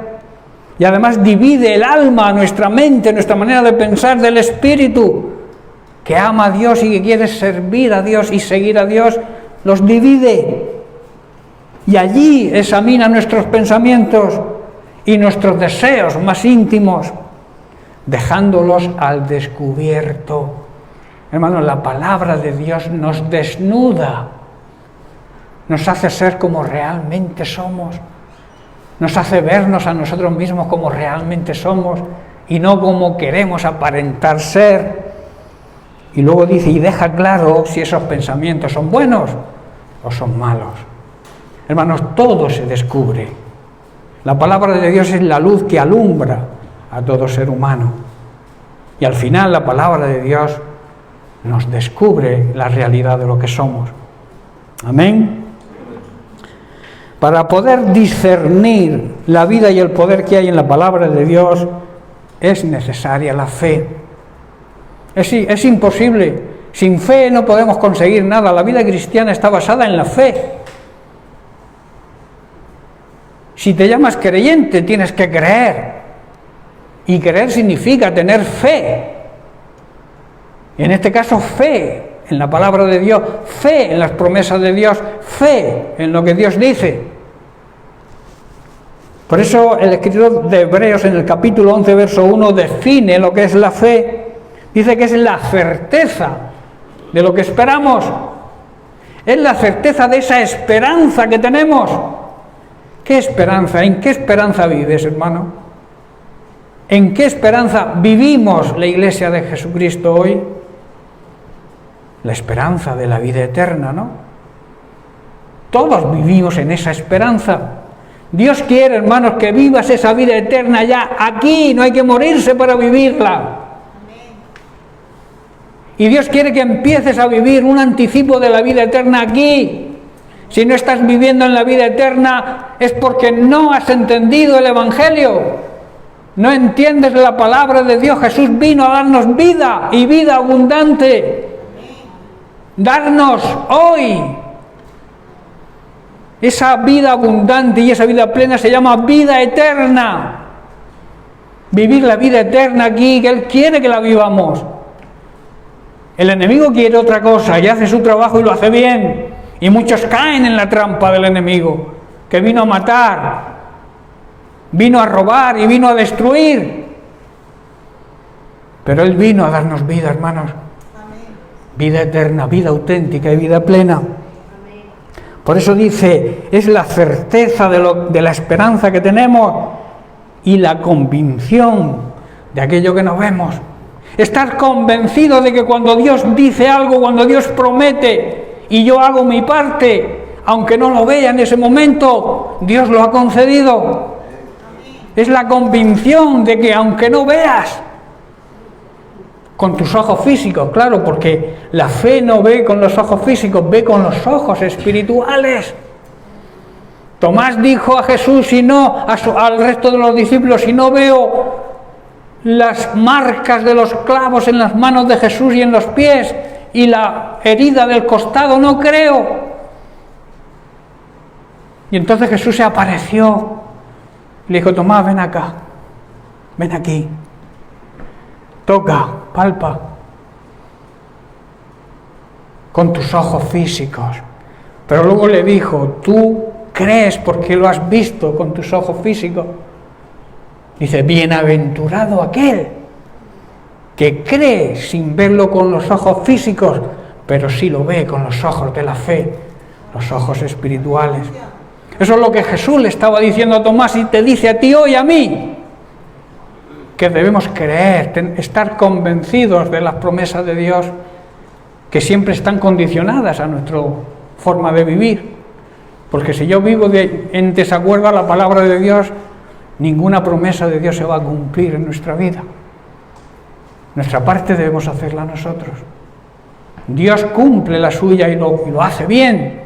y además divide el alma, nuestra mente, nuestra manera de pensar del espíritu, que ama a Dios y que quiere servir a Dios y seguir a Dios, los divide. Y allí examina nuestros pensamientos y nuestros deseos más íntimos, dejándolos al descubierto. Hermanos, la palabra de Dios nos desnuda, nos hace ser como realmente somos, nos hace vernos a nosotros mismos como realmente somos y no como queremos aparentar ser. Y luego dice, y deja claro si esos pensamientos son buenos o son malos. Hermanos, todo se descubre. La palabra de Dios es la luz que alumbra a todo ser humano. Y al final la palabra de Dios nos descubre la realidad de lo que somos. Amén. Para poder discernir la vida y el poder que hay en la palabra de Dios es necesaria la fe. Es imposible. Sin fe no podemos conseguir nada. La vida cristiana está basada en la fe. Si te llamas creyente, tienes que creer. Y creer significa tener fe. En este caso, fe en la palabra de Dios, fe en las promesas de Dios, fe en lo que Dios dice. Por eso el escritor de Hebreos en el capítulo 11, verso 1, define lo que es la fe. Dice que es la certeza de lo que esperamos. Es la certeza de esa esperanza que tenemos. ¿Qué esperanza? ¿En qué esperanza vives, hermano? ¿En qué esperanza vivimos la iglesia de Jesucristo hoy? La esperanza de la vida eterna, ¿no? Todos vivimos en esa esperanza. Dios quiere, hermanos, que vivas esa vida eterna ya aquí, no hay que morirse para vivirla. Y Dios quiere que empieces a vivir un anticipo de la vida eterna aquí. Si no estás viviendo en la vida eterna es porque no has entendido el Evangelio. No entiendes la palabra de Dios. Jesús vino a darnos vida y vida abundante. Darnos hoy esa vida abundante y esa vida plena se llama vida eterna. Vivir la vida eterna aquí, que Él quiere que la vivamos. El enemigo quiere otra cosa y hace su trabajo y lo hace bien Y muchos caen en la trampa del enemigo, que vino a matar, vino a robar y vino a destruir. Pero Él vino a darnos vida, hermanos. Vida eterna, vida auténtica y vida plena. Por eso dice, es la certeza de la esperanza que tenemos y la convicción de aquello que no vemos. Estar convencido de que cuando Dios dice algo, cuando Dios promete y yo hago mi parte, aunque no lo vea en ese momento, Dios lo ha concedido. Es la convicción de que aunque no veas con tus ojos físicos, claro, porque la fe no ve con los ojos físicos, ve con los ojos espirituales. Tomás dijo a Jesús, al resto de los discípulos, si no veo las marcas de los clavos en las manos de Jesús y en los pies y la herida del costado, no creo. Y entonces Jesús se apareció, le dijo, Tomás, ven acá, ven aquí, toca, palpa, con tus ojos físicos. Pero luego le dijo, tú crees porque lo has visto con tus ojos físicos. Dice, bienaventurado aquel que cree sin verlo con los ojos físicos, pero sí lo ve con los ojos de la fe, los ojos espirituales. Eso es lo que Jesús le estaba diciendo a Tomás y te dice a ti hoy, a mí, que debemos creer, estar convencidos de las promesas de Dios, que siempre están condicionadas a nuestra forma de vivir. Porque si yo vivo en desacuerdo a la palabra de Dios, ninguna promesa de Dios se va a cumplir en nuestra vida. Nuestra parte debemos hacerla nosotros. Dios cumple la suya y lo hace bien.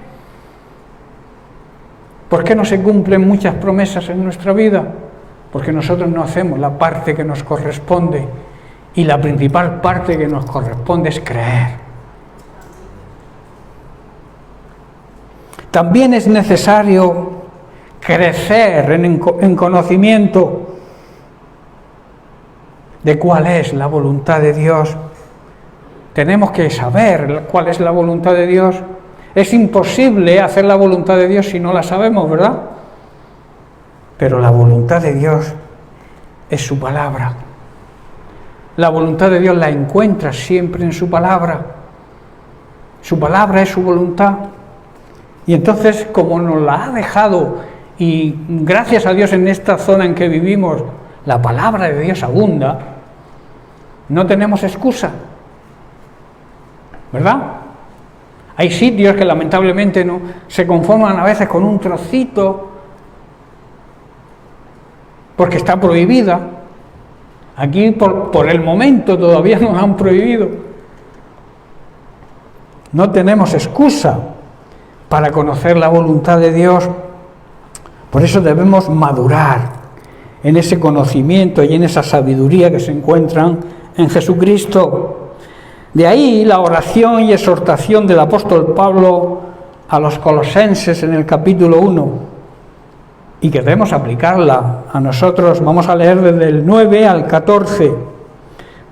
¿Por qué no se cumplen muchas promesas en nuestra vida? Porque nosotros no hacemos la parte que nos corresponde. Y la principal parte que nos corresponde es creer. También es necesario crecer en conocimiento de cuál es la voluntad de Dios. Tenemos que saber cuál es la voluntad de Dios. Es imposible hacer la voluntad de Dios si no la sabemos, ¿verdad? Pero la voluntad de Dios es su palabra. La voluntad de Dios la encuentras siempre en su palabra. Su palabra es su voluntad. Y entonces, como nos la ha dejado, y gracias a Dios en esta zona en que vivimos, la palabra de Dios abunda, no tenemos excusa, ¿verdad? Hay sitios que lamentablemente no se conforman a veces con un trocito, porque está prohibida. Aquí por el momento todavía nos han prohibido. No tenemos excusa para conocer la voluntad de Dios. Por eso debemos madurar en ese conocimiento y en esa sabiduría que se encuentran en Jesucristo. De ahí la oración y exhortación del apóstol Pablo a los colosenses en el capítulo 1, y que debemos aplicarla a nosotros. Vamos a leer desde el 9 al 14.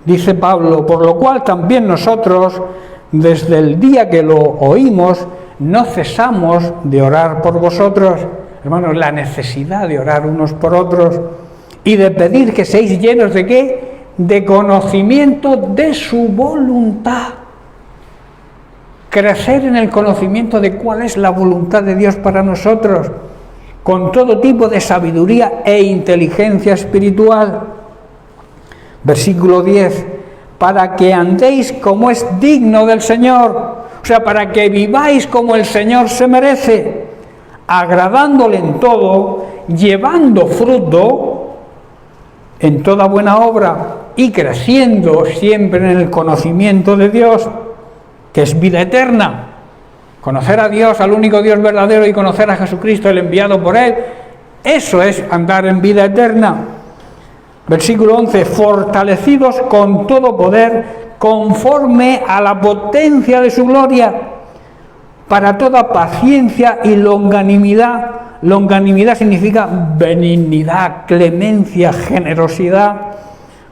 Dice Pablo, por lo cual también nosotros, desde el día que lo oímos, no cesamos de orar por vosotros. Hermanos, la necesidad de orar unos por otros y de pedir que seáis llenos de ¿qué? De conocimiento de su voluntad. Crecer en el conocimiento de cuál es la voluntad de Dios para nosotros, con todo tipo de sabiduría e inteligencia espiritual. Versículo 10, para que andéis como es digno del Señor, o sea, para que viváis como el Señor se merece, agradándole en todo, llevando fruto en toda buena obra y creciendo siempre en el conocimiento de Dios, que es vida eterna. Conocer a Dios, al único Dios verdadero, y conocer a Jesucristo, el enviado por Él, eso es andar en vida eterna. Versículo 11, fortalecidos con todo poder, conforme a la potencia de su gloria, para toda paciencia y longanimidad. Longanimidad significa benignidad, clemencia, generosidad.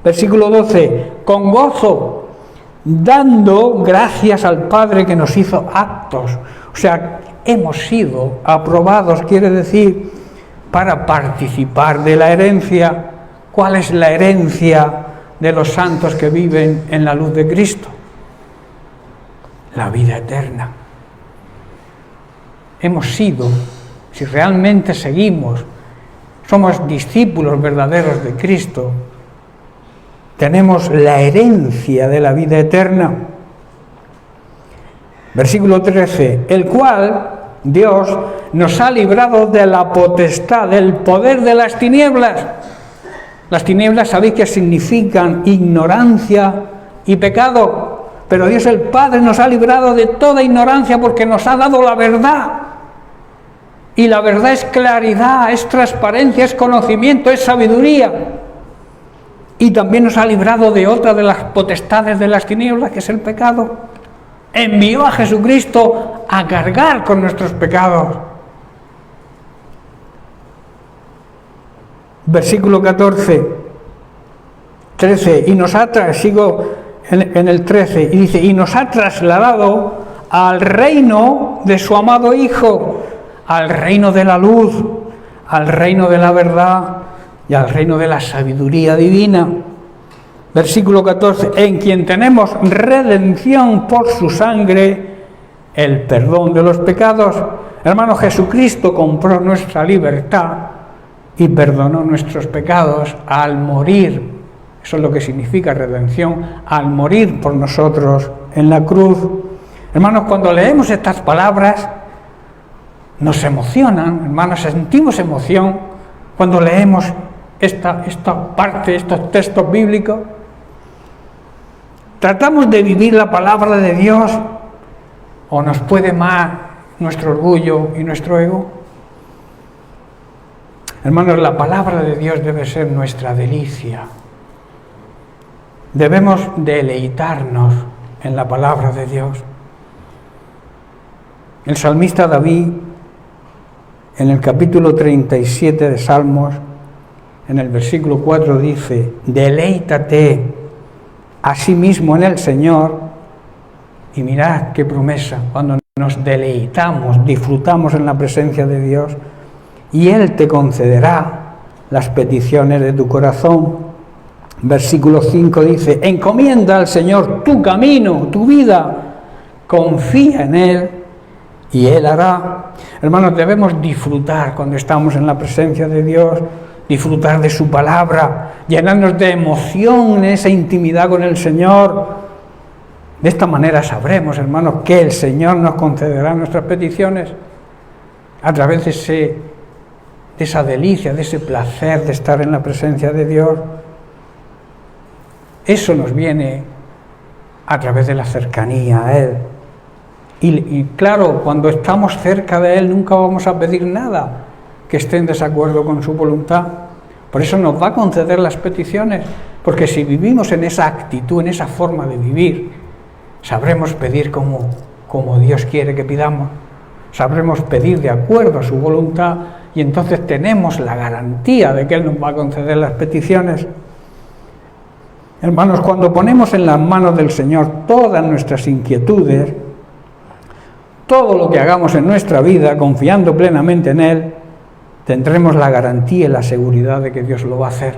Versículo 12, con gozo, dando gracias al Padre que nos hizo aptos. O sea, hemos sido aprobados, quiere decir, para participar de la herencia. ¿Cuál es la herencia de los santos que viven en la luz de Cristo? La vida eterna. Hemos sido, si realmente seguimos, somos discípulos verdaderos de Cristo, tenemos la herencia de la vida eterna. Versículo 13, el cual Dios nos ha librado de la potestad, del poder de las tinieblas. Las tinieblas, sabéis que significan ignorancia y pecado, pero Dios el Padre nos ha librado de toda ignorancia porque nos ha dado la verdad. Y la verdad es claridad, es transparencia, es conocimiento, es sabiduría. Y también nos ha librado de otra de las potestades de las tinieblas, que es el pecado. Envió a Jesucristo a cargar con nuestros pecados. Versículo 13, y nos ha sigo en el 13, y dice, y nos ha trasladado al reino de su amado Hijo, al reino de la luz, al reino de la verdad y al reino de la sabiduría divina. Versículo 14, en quien tenemos redención por su sangre, el perdón de los pecados. Hermano, Jesucristo compró nuestra libertad y perdonó nuestros pecados al morir. Eso es lo que significa redención, al morir por nosotros en la cruz. Hermanos, cuando leemos estas palabras, nos emocionan, hermanos, sentimos emoción cuando leemos esta parte, estos textos bíblicos. ¿Tratamos de vivir la palabra de Dios o nos puede más nuestro orgullo y nuestro ego? Hermanos, la palabra de Dios debe ser nuestra delicia. Debemos deleitarnos en la palabra de Dios. El salmista David, en el capítulo 37 de Salmos, en el versículo 4 dice, deleítate a sí mismo en el Señor. Y mirad qué promesa, cuando nos deleitamos, disfrutamos en la presencia de Dios, y Él te concederá las peticiones de tu corazón. Versículo 5 dice, encomienda al Señor tu camino, tu vida, confía en Él y Él hará. Hermanos, debemos disfrutar cuando estamos en la presencia de Dios, disfrutar de su palabra, llenarnos de emoción en esa intimidad con el Señor. De esta manera sabremos, hermanos, que el Señor nos concederá nuestras peticiones a través de esa delicia, de ese placer de estar en la presencia de Dios. Eso nos viene a través de la cercanía a Él. Y claro, cuando estamos cerca de Él nunca vamos a pedir nada que esté en desacuerdo con su voluntad. Por eso nos va a conceder las peticiones, porque si vivimos en esa actitud, en esa forma de vivir, sabremos pedir como Dios quiere que pidamos, sabremos pedir de acuerdo a su voluntad, y entonces tenemos la garantía de que Él nos va a conceder las peticiones. Hermanos, cuando ponemos en las manos del Señor todas nuestras inquietudes, todo lo que hagamos en nuestra vida, confiando plenamente en Él, tendremos la garantía y la seguridad de que Dios lo va a hacer.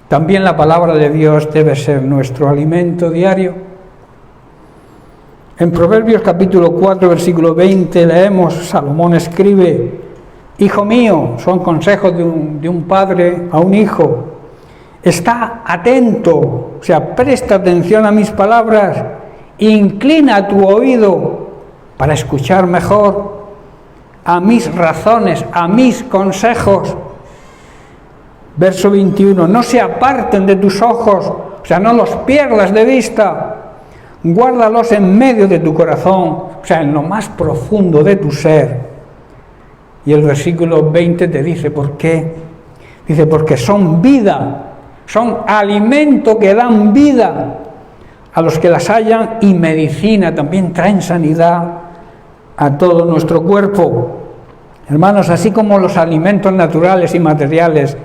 También la palabra de Dios debe ser nuestro alimento diario. En Proverbios capítulo 4, versículo 20 leemos, Salomón escribe, hijo mío, son consejos de un padre a un hijo, está atento, o sea, presta atención a mis palabras, inclina tu oído para escuchar mejor a mis razones, a mis consejos. Verso 21, no se aparten de tus ojos, o sea, no los pierdas de vista, guárdalos en medio de tu corazón, o sea, en lo más profundo de tu ser. Y el versículo 20 te dice, ¿por qué? Dice, porque son vida, son alimento que dan vida a los que las hallan y medicina, también traen sanidad a todo nuestro cuerpo. Hermanos, así como los alimentos naturales y materiales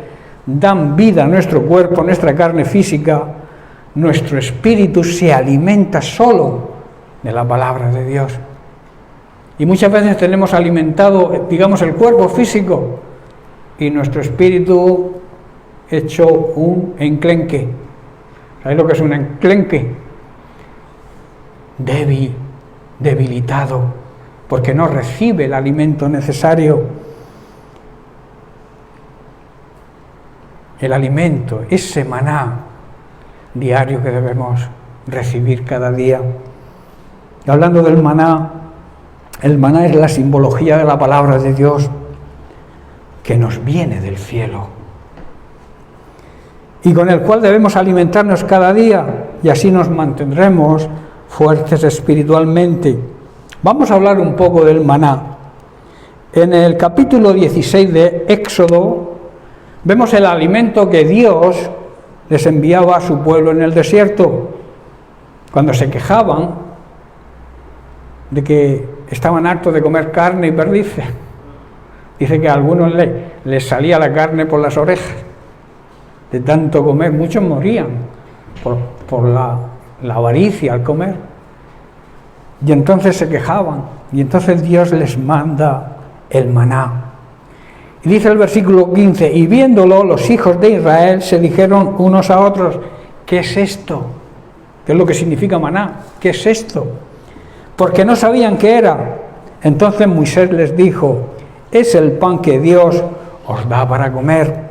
dan vida a nuestro cuerpo, a nuestra carne física, nuestro espíritu se alimenta solo de la palabra de Dios. Y muchas veces tenemos alimentado, digamos, el cuerpo físico y nuestro espíritu hecho un enclenque. ¿Sabéis lo que es un enclenque? Débil, debilitado, porque no recibe el alimento necesario. El alimento, ese maná diario que debemos recibir cada día. Y hablando del maná, el maná es la simbología de la palabra de Dios que nos viene del cielo y con el cual debemos alimentarnos cada día, y así nos mantendremos fuertes espiritualmente. Vamos a hablar un poco del maná. En el capítulo 16 de Éxodo vemos el alimento que Dios les enviaba a su pueblo en el desierto, cuando se quejaban de que estaban hartos de comer carne y perdices. Dice que a algunos les salía la carne por las orejas de tanto comer. Muchos morían por la avaricia al comer. Y entonces se quejaban. Y entonces Dios les manda el maná. Y dice el versículo 15, y viéndolo los hijos de Israel se dijeron unos a otros, ¿qué es esto? ¿Qué es lo que significa maná? ¿Qué es esto? Porque no sabían qué era. Entonces Moisés les dijo, es el pan que Dios os da para comer.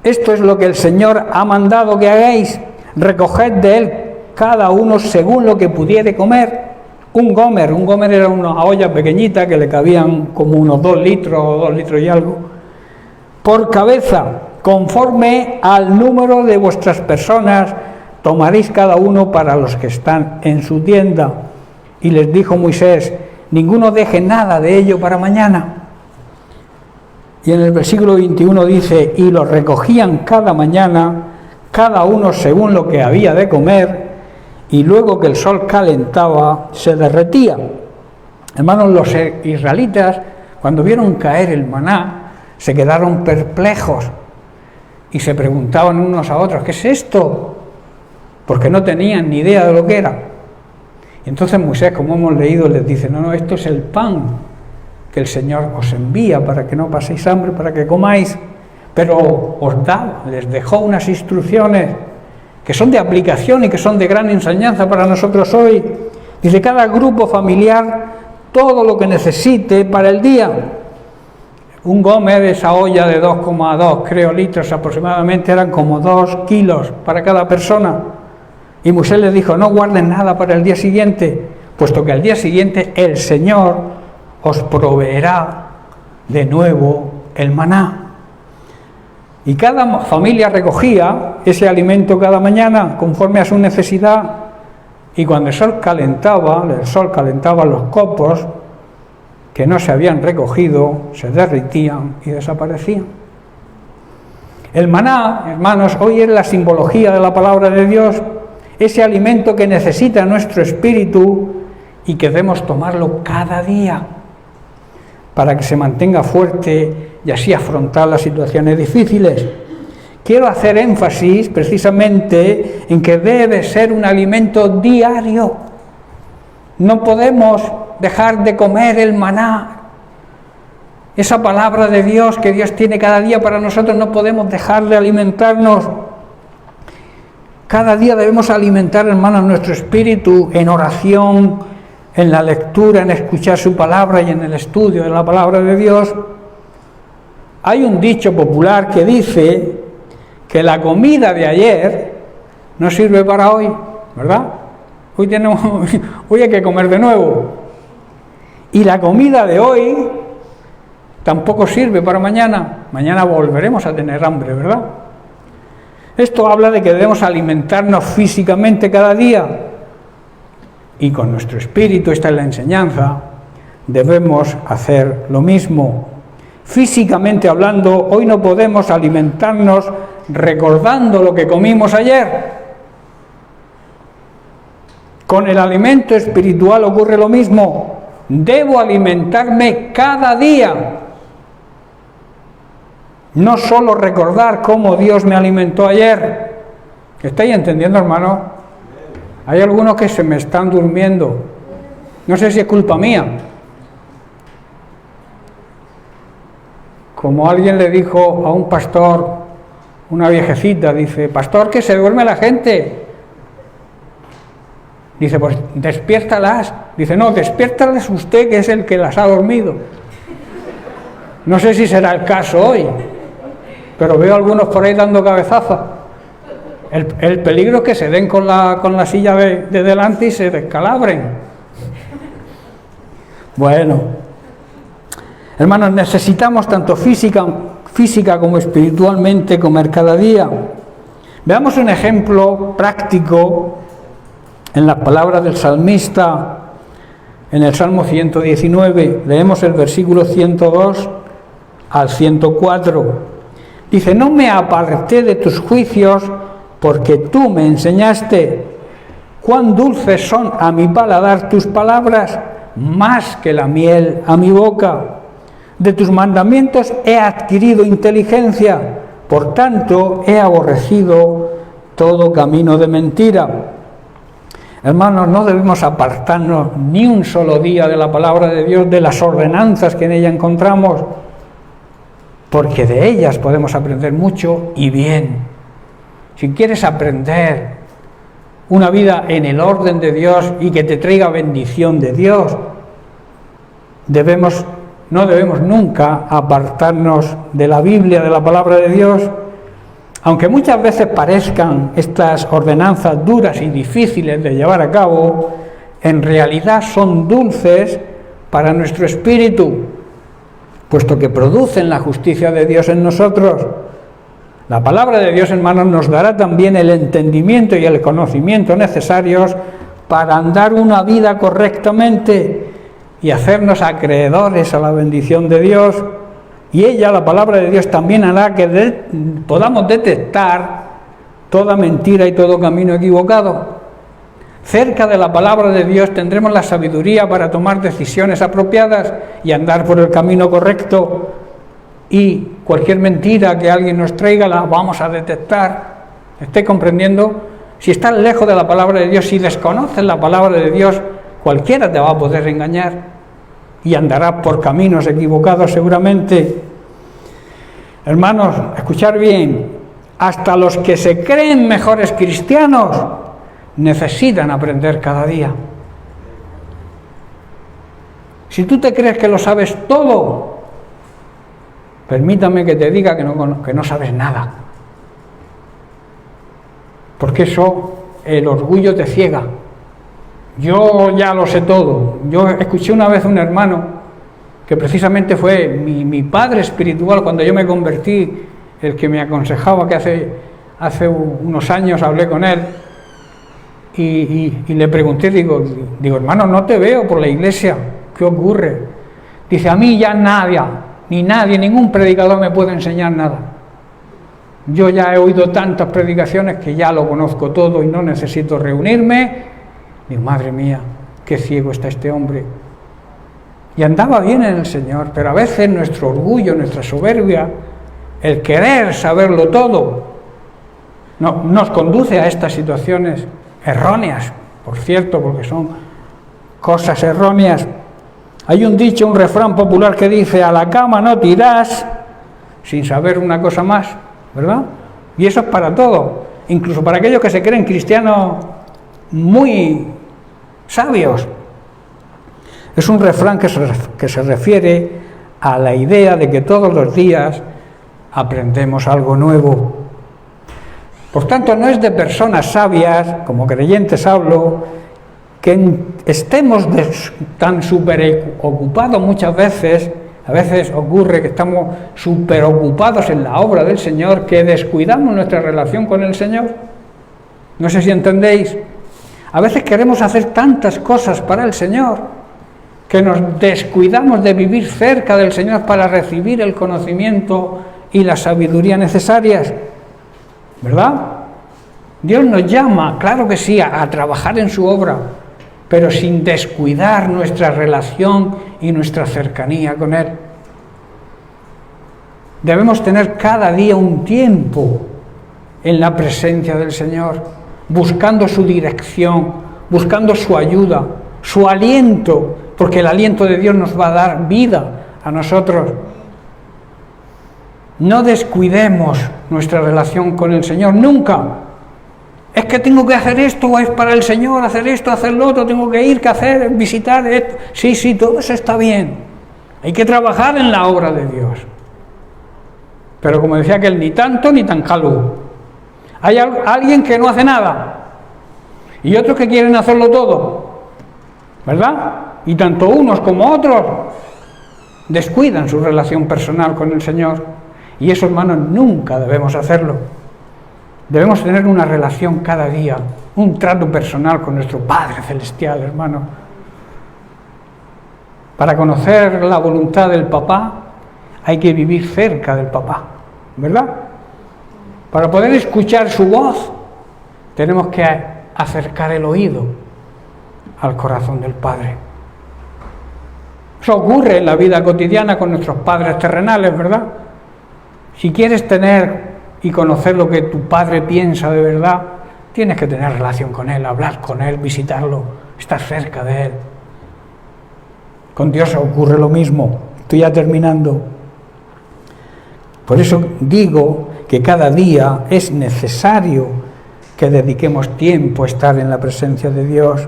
Esto es lo que el Señor ha mandado que hagáis, recoged de él cada uno según lo que pudiere comer. Un gomer era una olla pequeñita que le cabían como unos 2 litros o 2 litros y algo, por cabeza, conforme al número de vuestras personas, tomaréis cada uno para los que están en su tienda. Y les dijo Moisés, ninguno deje nada de ello para mañana. Y en el versículo 21 dice, y lo recogían cada mañana, cada uno según lo que había de comer, y luego que el sol calentaba, se derretía. Hermanos, los israelitas, cuando vieron caer el maná, se quedaron perplejos y se preguntaban unos a otros, ¿qué es esto? Porque no tenían ni idea de lo que era. Y entonces Moisés, como hemos leído, les dice, no, esto es el pan que el Señor os envía para que no paséis hambre, para que comáis, pero les dejó unas instrucciones que son de aplicación y que son de gran enseñanza para nosotros hoy. Dice, cada grupo familiar, todo lo que necesite para el día. Un gomer, esa olla de 2,2, creo, litros aproximadamente, eran como 2 kilos para cada persona. Y Moisés les dijo, no guarden nada para el día siguiente, puesto que al día siguiente el Señor os proveerá de nuevo el maná. Y cada familia recogía ese alimento cada mañana conforme a su necesidad, y cuando el sol calentaba los copos que no se habían recogido, se derritían y desaparecían. El maná, hermanos, hoy es la simbología de la palabra de Dios, ese alimento que necesita nuestro espíritu y que debemos tomarlo cada día para que se mantenga fuerte y así afrontar las situaciones difíciles. Quiero hacer énfasis precisamente en que debe ser un alimento diario. No podemos dejar de comer el maná. Esa palabra de Dios que Dios tiene cada día para nosotros, no podemos dejar de alimentarnos. Cada día debemos alimentar, hermanos, nuestro espíritu en oración, en la lectura, en escuchar su palabra y en el estudio de la palabra de Dios. Hay un dicho popular que dice que la comida de ayer no sirve para hoy, ¿verdad? Hoy hay que comer de nuevo. Y la comida de hoy tampoco sirve para mañana. Mañana volveremos a tener hambre, ¿verdad? Esto habla de que debemos alimentarnos físicamente cada día. Y con nuestro espíritu, esta es la enseñanza, debemos hacer lo mismo. Físicamente hablando, hoy no podemos alimentarnos recordando lo que comimos ayer. Con el alimento espiritual ocurre lo mismo. Debo alimentarme cada día. No solo recordar cómo Dios me alimentó ayer. ¿Estáis entendiendo, hermano? Hay algunos que se me están durmiendo. No sé si es culpa mía. Como alguien le dijo a un pastor, una viejecita, dice, pastor, que se duerme la gente. Dice, pues despiértalas. Dice, no, despiértalas usted, que es el que las ha dormido. No sé si será el caso hoy, pero veo a algunos por ahí dando cabezazos. El peligro es que se den con la silla de delante y se descalabren. Bueno, hermanos, necesitamos tanto física como espiritualmente comer cada día. Veamos un ejemplo práctico en las palabras del salmista en el Salmo 119. Leemos el versículo 102 al 104. Dice, no me aparté de tus juicios, porque tú me enseñaste. Cuán dulces son a mi paladar tus palabras, más que la miel a mi boca. De tus mandamientos he adquirido inteligencia, por tanto he aborrecido todo camino de mentira. Hermanos, no debemos apartarnos ni un solo día de la palabra de Dios, de las ordenanzas que en ella encontramos, porque de ellas podemos aprender mucho y bien. Si quieres aprender una vida en el orden de Dios y que te traiga bendición de Dios, no debemos nunca apartarnos de la Biblia, de la palabra de Dios, aunque muchas veces parezcan estas ordenanzas duras y difíciles de llevar a cabo, en realidad son dulces para nuestro espíritu, puesto que producen la justicia de Dios en nosotros. La palabra de Dios, hermanos, nos dará también el entendimiento y el conocimiento necesarios para andar una vida correctamente y hacernos acreedores a la bendición de Dios. Y ella, la palabra de Dios, también hará que podamos detectar toda mentira y todo camino equivocado. Cerca de la palabra de Dios tendremos la sabiduría para tomar decisiones apropiadas y andar por el camino correcto. Y cualquier mentira que alguien nos traiga la vamos a detectar. ¿Estáis comprendiendo? Si estás lejos de la palabra de Dios, si desconoces la palabra de Dios, cualquiera te va a poder engañar y andarás por caminos equivocados seguramente. Hermanos, escuchar bien, hasta los que se creen mejores cristianos necesitan aprender cada día. Si tú te crees que lo sabes todo, permítame que te diga que no sabes nada, porque eso, el orgullo te ciega. Yo ya lo sé todo. Yo escuché una vez un hermano que precisamente fue mi padre espiritual cuando yo me convertí, el que me aconsejaba, que hace unos años hablé con él y le pregunté, digo, hermano, no te veo por la iglesia, ¿qué ocurre? Dice, a mí ya nadie, ningún predicador me puede enseñar nada. Yo ya he oído tantas predicaciones que ya lo conozco todo y no necesito reunirme. Digo, madre mía, qué ciego está este hombre. Y andaba bien en el Señor, pero a veces nuestro orgullo, nuestra soberbia, el querer saberlo todo, nos conduce a estas situaciones erróneas, por cierto, porque son cosas erróneas. Hay un dicho, un refrán popular que dice, a la cama no te irás sin saber una cosa más, ¿verdad? Y eso es para todo, incluso para aquellos que se creen cristianos muy sabios. Es un refrán que se refiere a la idea de que todos los días aprendemos algo nuevo. Por tanto, no es de personas sabias, como creyentes hablo, que estemos tan súper ocupados muchas veces. A veces ocurre que estamos súper ocupados en la obra del Señor, que descuidamos nuestra relación con el Señor. No sé si entendéis. A veces queremos hacer tantas cosas para el Señor que nos descuidamos de vivir cerca del Señor para recibir el conocimiento y la sabiduría necesarias, ¿verdad? Dios nos llama, claro que sí, a trabajar en su obra, pero sin descuidar nuestra relación y nuestra cercanía con Él. Debemos tener cada día un tiempo en la presencia del Señor, buscando su dirección, buscando su ayuda, su aliento, porque el aliento de Dios nos va a dar vida a nosotros. No descuidemos nuestra relación con el Señor, nunca. Es que tengo que hacer esto, o es para el Señor, hacer esto, hacer lo otro, tengo que ir, que hacer, visitar esto. Sí, todo eso está bien. Hay que trabajar en la obra de Dios. Pero como decía aquel, ni tanto ni tan calvo. Hay alguien que no hace nada y otros que quieren hacerlo todo, ¿verdad? Y tanto unos como otros descuidan su relación personal con el Señor, y eso, hermanos, nunca debemos hacerlo. Debemos tener una relación cada día, un trato personal con nuestro Padre Celestial, hermano. Para conocer la voluntad del Papá hay que vivir cerca del Papá, ¿verdad? Para poder escuchar su voz tenemos que acercar el oído al corazón del Padre. Eso ocurre en la vida cotidiana con nuestros padres terrenales, ¿verdad? Si quieres tener y conocer lo que tu Padre piensa de verdad, tienes que tener relación con Él, hablar con Él, visitarlo, estar cerca de Él. Con Dios ocurre lo mismo. Estoy ya terminando. Por eso digo que cada día es necesario que dediquemos tiempo a estar en la presencia de Dios.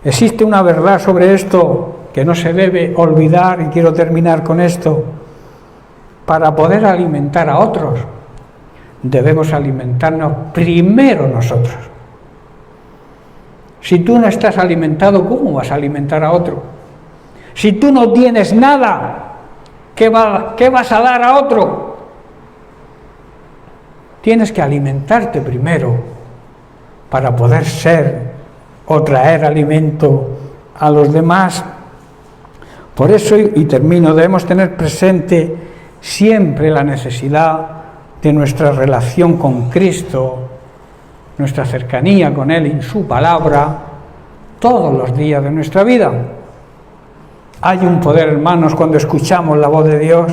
Existe una verdad sobre esto que no se debe olvidar, y quiero terminar con esto. Para poder alimentar a otros, debemos alimentarnos primero nosotros. Si tú no estás alimentado, ¿cómo vas a alimentar a otro? Si tú no tienes nada, ¿qué vas a dar a otro? Tienes que alimentarte primero para poder ser o traer alimento a los demás. Por eso, y termino, debemos tener presente siempre la necesidad de nuestra relación con Cristo, nuestra cercanía con Él en su palabra, todos los días de nuestra vida. Hay un poder, hermanos, cuando escuchamos la voz de Dios.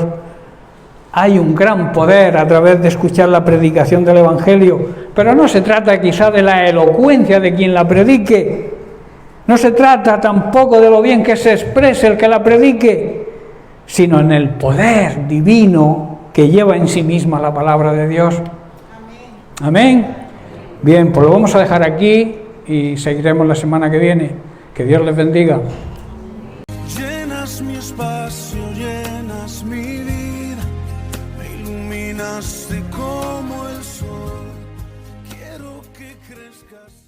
Hay un gran poder a través de escuchar la predicación del Evangelio, pero no se trata quizá de la elocuencia de quien la predique, no se trata tampoco de lo bien que se exprese el que la predique, sino en el poder divino que lleva en sí misma la palabra de Dios. Amén. Bien, pues lo vamos a dejar aquí y seguiremos la semana que viene. Que Dios les bendiga. Llenas mi espacio, llenas mi vida, me iluminaste como el sol. Quiero que crezcas.